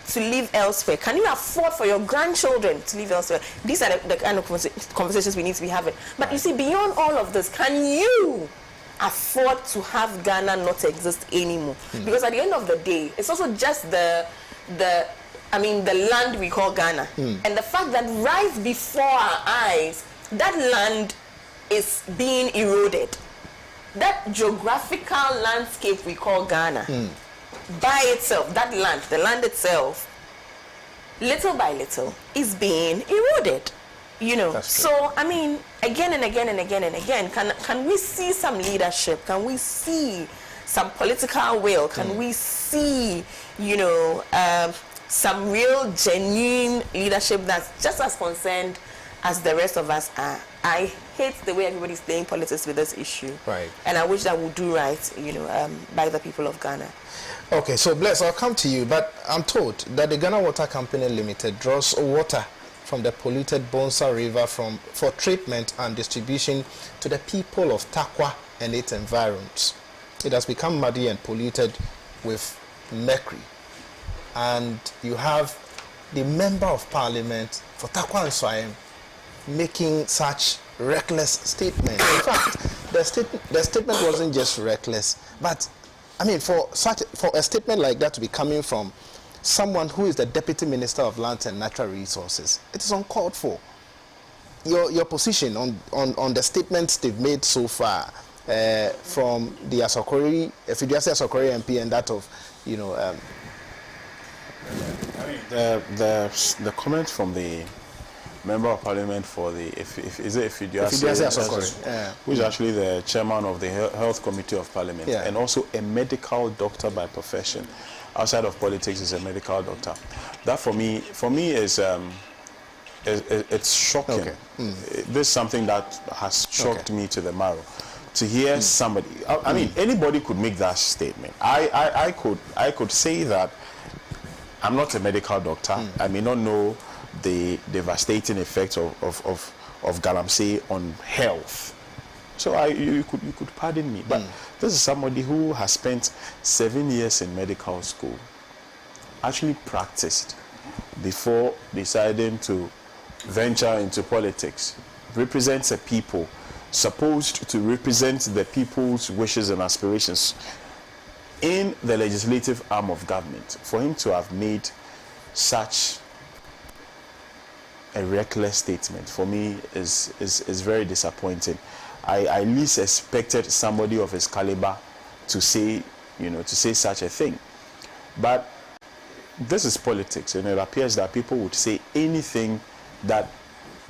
[SPEAKER 4] to live elsewhere? Can you afford for your grandchildren to live elsewhere? These are the kind of conversations we need to be having. But you see, beyond all of this, can you afford to have Ghana not exist anymore? Because at the end of the day, it's also just the land we call Ghana. And the fact that right before our eyes, that land is being eroded. That geographical landscape we call Ghana, by itself, that land, the land itself, little by little, is being eroded. You know, so I mean, again and again and again and again, can we see some leadership? Can we see some political will? Can we see, you know, some real genuine leadership that's just as concerned as the rest of us are? I hate the way everybody's playing politics with this issue. Right. And I wish that we'll do right, you know, by the people of Ghana.
[SPEAKER 1] Okay, so Bless, I'll come to you, but I'm told that the Ghana Water Company Limited draws water from the polluted Bonsa River for treatment and distribution to the people of Takwa and its environs. It has become muddy and polluted with mercury. And you have the Member of Parliament for Takwa and Swayam making such reckless statements. In fact, the statement wasn't just reckless, but I mean, for a statement like that to be coming from someone who is the Deputy Minister of Lands and Natural Resources, it is uncalled for. Your position on the statements they've made so far from the Fiduciary Asokori MP and that of, you know,
[SPEAKER 3] the comment from the Member of Parliament for the Fiduciary Asokori, who is actually the chairman of the Health Committee of Parliament, and also a medical doctor by profession. Outside of politics, is a medical doctor. That for me is it's shocking. Okay. This is something that has shocked me to the marrow. To hear somebody, I mean, anybody could make that statement. I could say that I'm not a medical doctor. I may not know the devastating effects of Galamsey on health. So you could pardon me, but this is somebody who has spent 7 years in medical school, actually practiced before deciding to venture into politics, represents a people, supposed to represent the people's wishes and aspirations in the legislative arm of government. For him to have made such a reckless statement, for me, is very disappointing. I least expected somebody of his caliber to say such a thing. But this is politics, and it appears that people would say anything that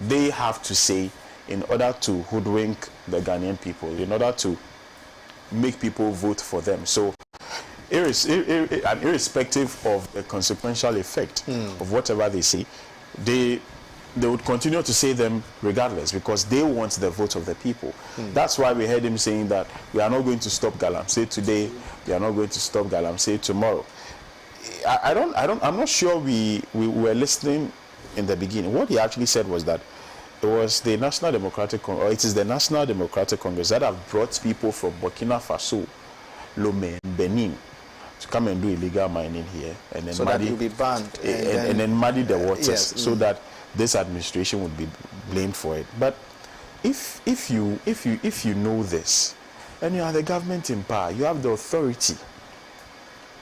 [SPEAKER 3] they have to say in order to hoodwink the Ghanaian people, in order to make people vote for them. So irrespective of the consequential effect of whatever they say, they would continue to say them regardless, because they want the vote of the people. That's why we heard him saying that we are not going to stop Galamsey today, we are not going to stop Galamsey tomorrow. I'm not sure we were listening in the beginning. What he actually said was that it was the National Democratic Congress, or it is the National Democratic Congress that have brought people from Burkina Faso, Lomé, Benin to come and do illegal mining here, and then
[SPEAKER 1] so that it will be banned,
[SPEAKER 3] and then muddy the waters,
[SPEAKER 1] yes,
[SPEAKER 3] so that this administration would be blamed for it. But if you know this, and you are the government in power, you have the authority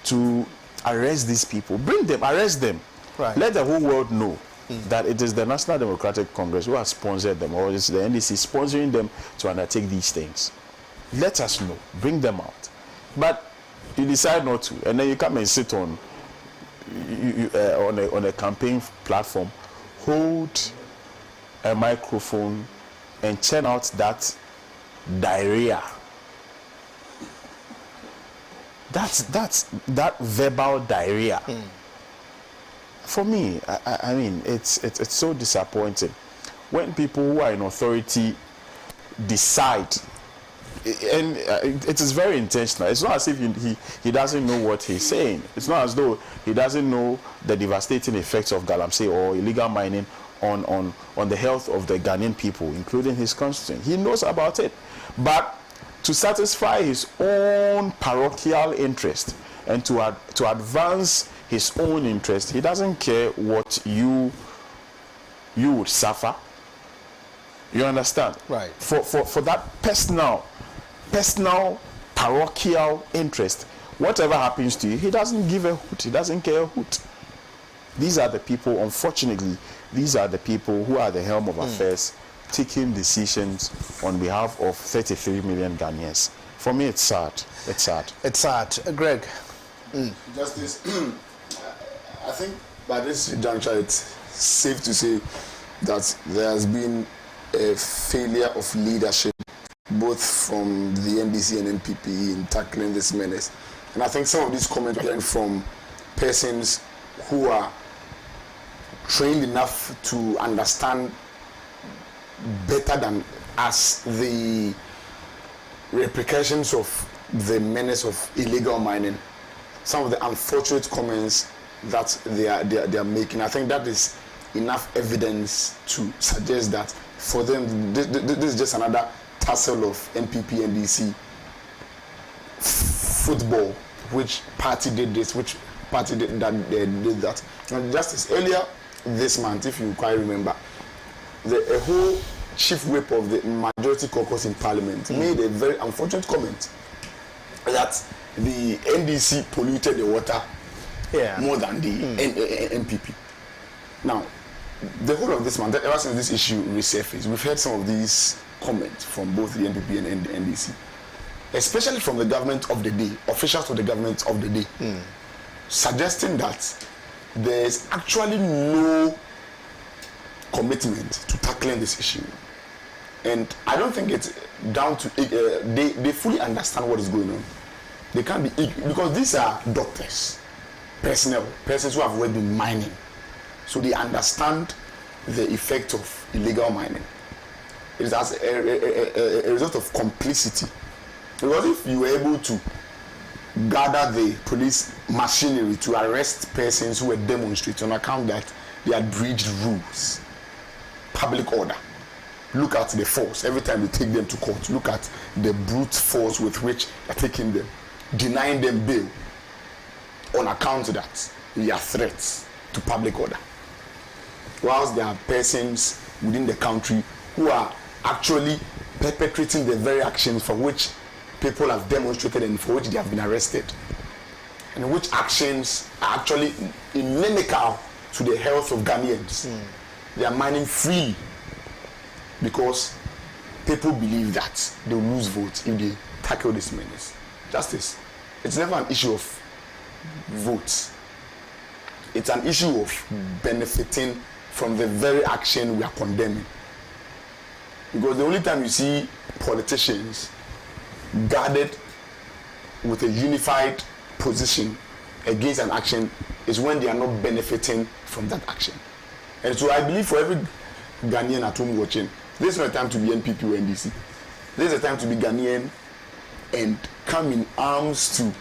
[SPEAKER 3] to arrest these people, bring them, arrest them,
[SPEAKER 1] right.
[SPEAKER 3] Let the whole world know that it is the National Democratic Congress who has sponsored them, or it's the NDC sponsoring them to undertake these things. Let us know, bring them out. But you decide not to, and then you come and sit on a campaign platform, hold a microphone and churn out that diarrhea. That verbal diarrhea. For me, I mean, it's so disappointing when people who are in authority decide, and it is very intentional. It's not as if he doesn't know what he's saying. It's not as though he doesn't know the devastating effects of Galamsey or illegal mining on the health of the Ghanaian people, including his constituents. He knows about it, but to satisfy his own parochial interest and to advance his own interest, he doesn't care what you would suffer. You understand?
[SPEAKER 1] Right.
[SPEAKER 3] For that personal parochial interest, whatever happens to you, he doesn't give a hoot. He doesn't care a hoot. These are the people, unfortunately, these are the people who are the helm of affairs, taking decisions on behalf of 33 million Ghanaians. For me, it's sad. It's sad.
[SPEAKER 1] It's sad. Greg.
[SPEAKER 2] Justice, I think by this juncture, it's safe to say that there has been a failure of leadership, both from the NDC and NPP, in tackling this menace. And I think some of these comments are coming from persons who are trained enough to understand better than us the repercussions of the menace of illegal mining. Some of the unfortunate comments that they are making, I think that is enough evidence to suggest that for them this is just another tussle of NPP and NDC football. Which party did this? Which party did that? And just as earlier this month, if you quite remember, a whole chief whip of the majority caucus in Parliament made a very unfortunate comment that the NDC polluted the water more than the NPP. Now, the whole of this month, ever since this issue resurfaced, we've heard some of these comments from both the NPP and the NDC, especially from the government of the day, officials of the government of the day, suggesting that there's actually no commitment to tackling this issue. And I don't think it's down to they fully understand what is going on. They can't be, because these are doctors, persons who have worked in mining, so they understand the effect of illegal mining. It is as a result of complicity. Because if you were able to gather the police machinery to arrest persons who were demonstrating on account that they had breached rules, public order, look at the force every time you take them to court. Look at the brute force with which they're taking them, denying them bail on account of that they are threats to public order. Whilst there are persons within the country who are actually perpetrating the very actions for which people have demonstrated and for which they have been arrested, and which actions are actually inimical to the health of Ghanaians. They are mining freely because people believe that they will lose votes if they tackle this menace. Justice, it's never an issue of votes. It's an issue of benefiting from the very action we are condemning. Because the only time you see politicians guarded with a unified position against an action is when they are not benefiting from that action. And so I believe for every Ghanaian at home watching, this is not a time to be NPP or NDC. This is a time to be Ghanaian and come in arms to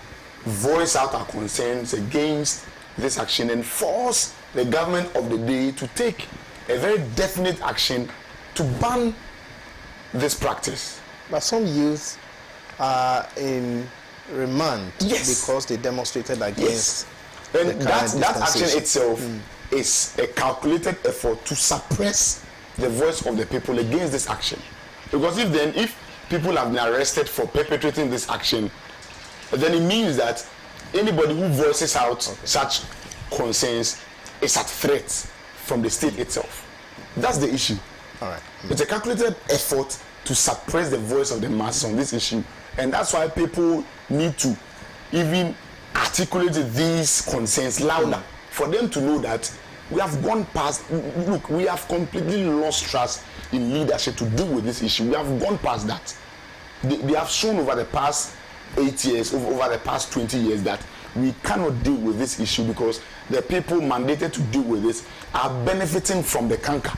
[SPEAKER 2] voice out our concerns against this action and force the government of the day to take a very definite action to ban this practice.
[SPEAKER 1] But some youth are in remand because they demonstrated against
[SPEAKER 2] and that action itself is a calculated effort to suppress the voice of the people against this action. Because if people have been arrested for perpetrating this action, then it means that anybody who voices out such concerns is at threat from the state itself. That's the issue.
[SPEAKER 1] All right.
[SPEAKER 2] It's a calculated effort to suppress the voice of the masses on this issue, and that's why people need to even articulate these concerns louder for them to know that we have gone past. Look, we have completely lost trust in leadership to deal with this issue. We have gone past that. They have shown over the past 8 years, over the past 20 years, that we cannot deal with this issue because the people mandated to deal with this are benefiting from the canker.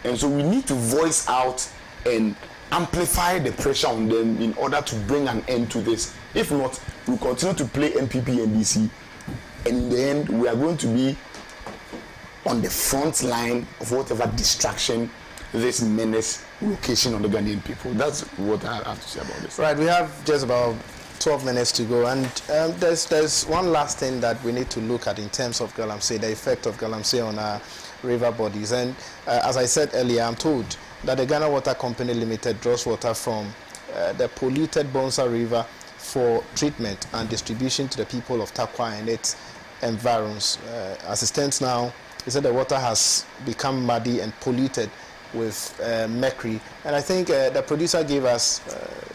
[SPEAKER 2] And so we need to voice out and amplify the pressure on them in order to bring an end to this. If not, we'll continue to play MPP and DC, and in the end, we are going to be on the front line of whatever distraction this menace location on the Ghanaian people. That's what I have to say about this.
[SPEAKER 1] Right, we have just about 12 minutes to go, and there's one last thing that we need to look at in terms of Galamsey, the effect of Galamsey on our river bodies. And as I said earlier, I'm told that the Ghana Water Company Limited draws water from the polluted Bonsa River for treatment and distribution to the people of Takwa and its environs. As it stands now, they said the water has become muddy and polluted with mercury, and I think the producer gave us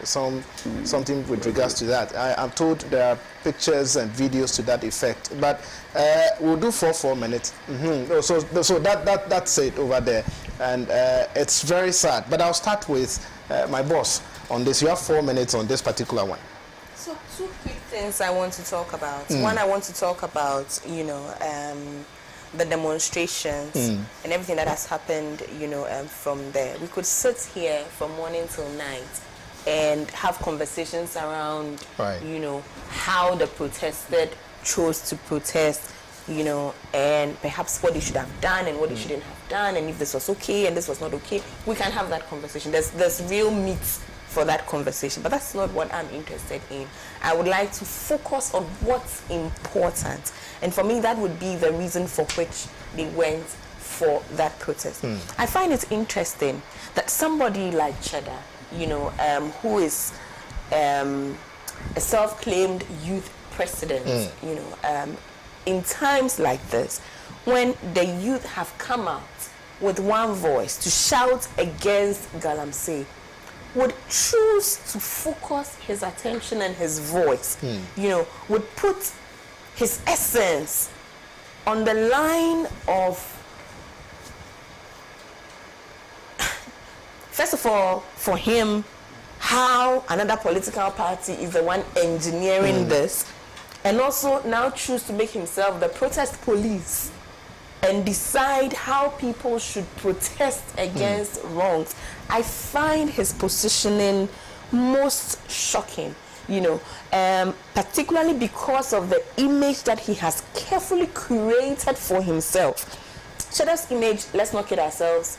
[SPEAKER 1] something with regards to that. I'm told there are pictures and videos to that effect, but we'll do 4 minutes. So that's it over there, and it's very sad. But I'll start with my boss on this. You have 4 minutes on this particular one.
[SPEAKER 4] So 2 quick things I want to talk about. One, I want to talk about the demonstrations and everything that has happened, from there. We could sit here from morning till night and have conversations around, how the protested chose to protest, and perhaps what they should have done and what they shouldn't have done, and if this was okay and this was not okay. We can have that conversation. There's real meat for that conversation, but that's not what I'm interested in. I would like to focus on what's important, and for me that would be the reason for which they went for that protest. I find it interesting that somebody like Cheddar, who is a self-claimed youth president, in times like this, when the youth have come out with one voice to shout against Galamsey, would choose to focus his attention and his voice, would put his essence on the line of, first of all, for him, how another political party is the one engineering this, and also now choose to make himself the protest police and decide how people should protest against wrongs. I find his positioning most shocking, particularly because of the image that he has carefully curated for himself. Cheddar's image, let's not kid ourselves,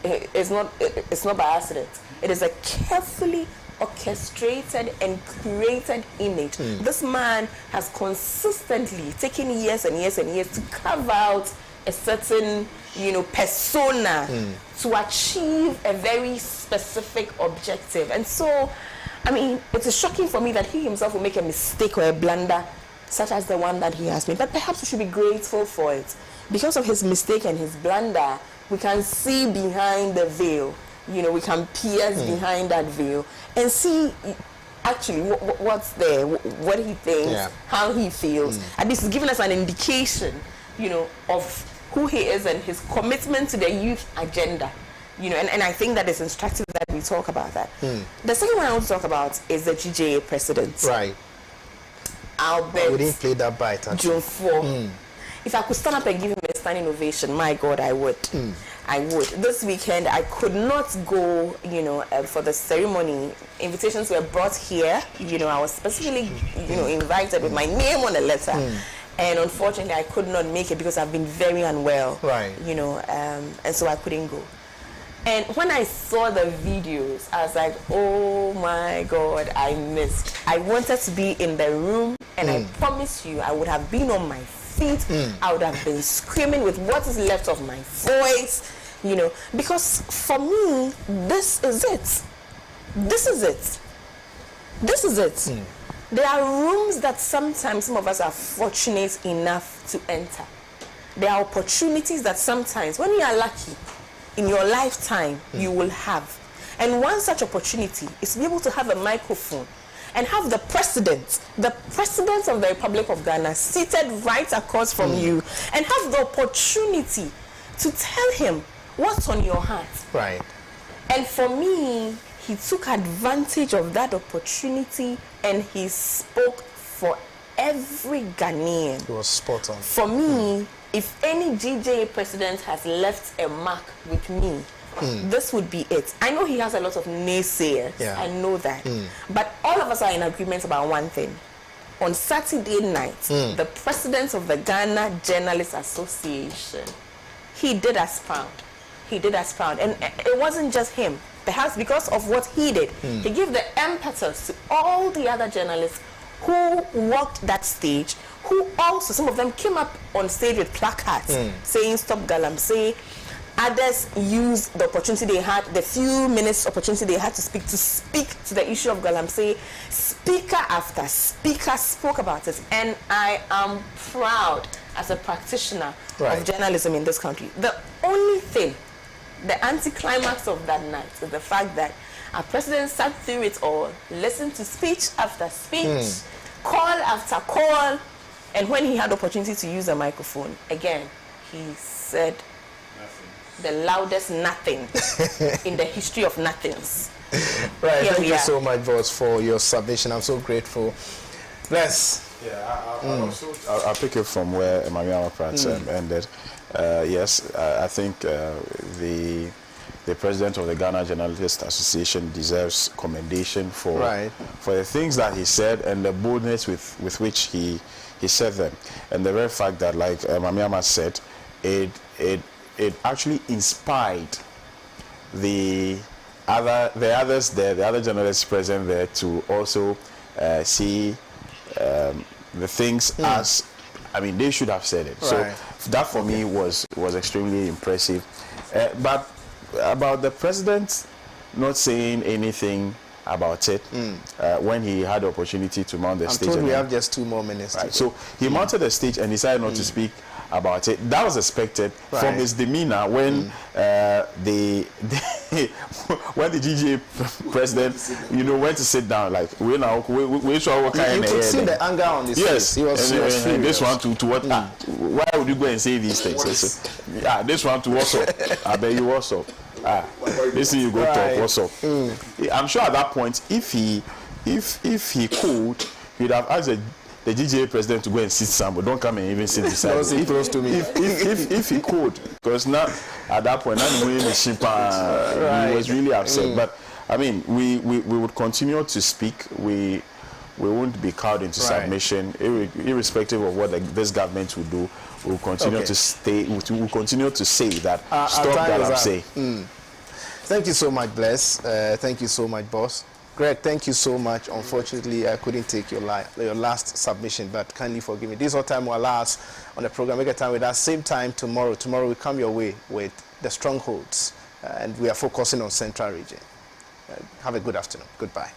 [SPEAKER 4] it's not by accident. It is a carefully orchestrated and curated image. This man has consistently taken years and years and years to carve out a certain, persona to achieve a very specific objective. And so, it is shocking for me that he himself will make a mistake or a blunder such as the one that he has made. But perhaps we should be grateful for it. Because of his mistake and his blunder, we can see behind the veil. We can pierce behind that veil and see actually what's there, what he thinks, how he feels. And this is giving us an indication, of who he is and his commitment to the youth agenda. And I think that it's instructive that we talk about that. The second one I want to talk about is the J.A. president.
[SPEAKER 1] Right.
[SPEAKER 4] Albert.
[SPEAKER 1] We didn't play that bite.
[SPEAKER 4] June 4. If I could stand up and give him a standing ovation, my God, I would. I would. This weekend, I could not go, for the ceremony. Invitations were brought here. I was specifically, invited with my name on a letter. And unfortunately, I could not make it because I've been very unwell.
[SPEAKER 1] Right.
[SPEAKER 4] And so I couldn't go. And when I saw the videos, I was like, oh my God, I missed. I wanted to be in the room, and I promise you, I would have been on my feet. I would have been screaming with what is left of my voice, you know, because for me, this is it. This is it. This is it. There are rooms that sometimes some of us are fortunate enough to enter. There are opportunities that sometimes, when you are lucky, in your lifetime, you will have. And one such opportunity is to be able to have a microphone and have the president of the Republic of Ghana seated right across from you, and have the opportunity to tell him what's on your heart.
[SPEAKER 1] Right.
[SPEAKER 4] And for me, he took advantage of that opportunity, and he spoke for every Ghanaian.
[SPEAKER 1] It was spot on.
[SPEAKER 4] For me, if any GJA president has left a mark with me, this would be it. I know he has a lot of naysayers.
[SPEAKER 1] Yeah.
[SPEAKER 4] I know that. But all of us are in agreement about one thing. On Saturday night, the president of the Ghana Journalists Association, he did us proud. He did us proud. And it wasn't just him. Perhaps because of what he did, he gave the impetus to all the other journalists who walked that stage, who also, some of them came up on stage with placards saying stop Galamsey. Others used the opportunity they had, the few minutes opportunity they had to speak to the issue of Galamsey. Speaker after speaker spoke about it, and I am proud as a practitioner of journalism in this country. The only thing, the anticlimax of that night is the fact that our president sat through it all, listened to speech after speech, call after call, and when he had the opportunity to use a microphone, again, he said the loudest nothing in the history of nothings.
[SPEAKER 1] Right, thank you so much, boss, for your submission. I'm so grateful. Bless.
[SPEAKER 3] Yeah, I'll pick it from where Mariama Pratt ended. Yes, I think the president of the Ghana Journalists Association deserves commendation for the things that he said and the boldness with which he said them, and the very fact that, like Mariama said, it actually inspired the others there, the other journalists present there, to also see the things as, I mean, they should have said it. So that for me was extremely impressive. But about the president not saying anything about it when he had the opportunity to mount the stage.
[SPEAKER 1] I'm told we have just 2 more minutes.
[SPEAKER 3] Right. So he mounted the stage and decided not to speak about it. That was expected from his demeanor when when the GJA president, went to sit down. Like we sure what kind of.
[SPEAKER 1] You could see the anger on his face. He was
[SPEAKER 3] and this one to what? Why would you go and say these things? This one to what's up? I bet you what's up. This thing you go talk what's up. I'm sure at that point, if he could, he'd have asked the GJA president to go and sit somewhere. Don't come and even sit beside me.
[SPEAKER 1] Close to me.
[SPEAKER 3] If he could, because now at that point, he was really upset. But I mean, we would continue to speak. We won't be cowed into submission, irrespective of what this government will do. We'll continue to stay. We'll continue to say that stop Galamsey.
[SPEAKER 1] Thank you so much, Bless. Thank you so much, boss. Greg, thank you so much. Unfortunately, I couldn't take your last submission, but kindly forgive me. This whole time will allow us on the program. Make a time with us. Same time tomorrow. Tomorrow we come your way with the strongholds, and we are focusing on Central Region. Have a good afternoon. Goodbye.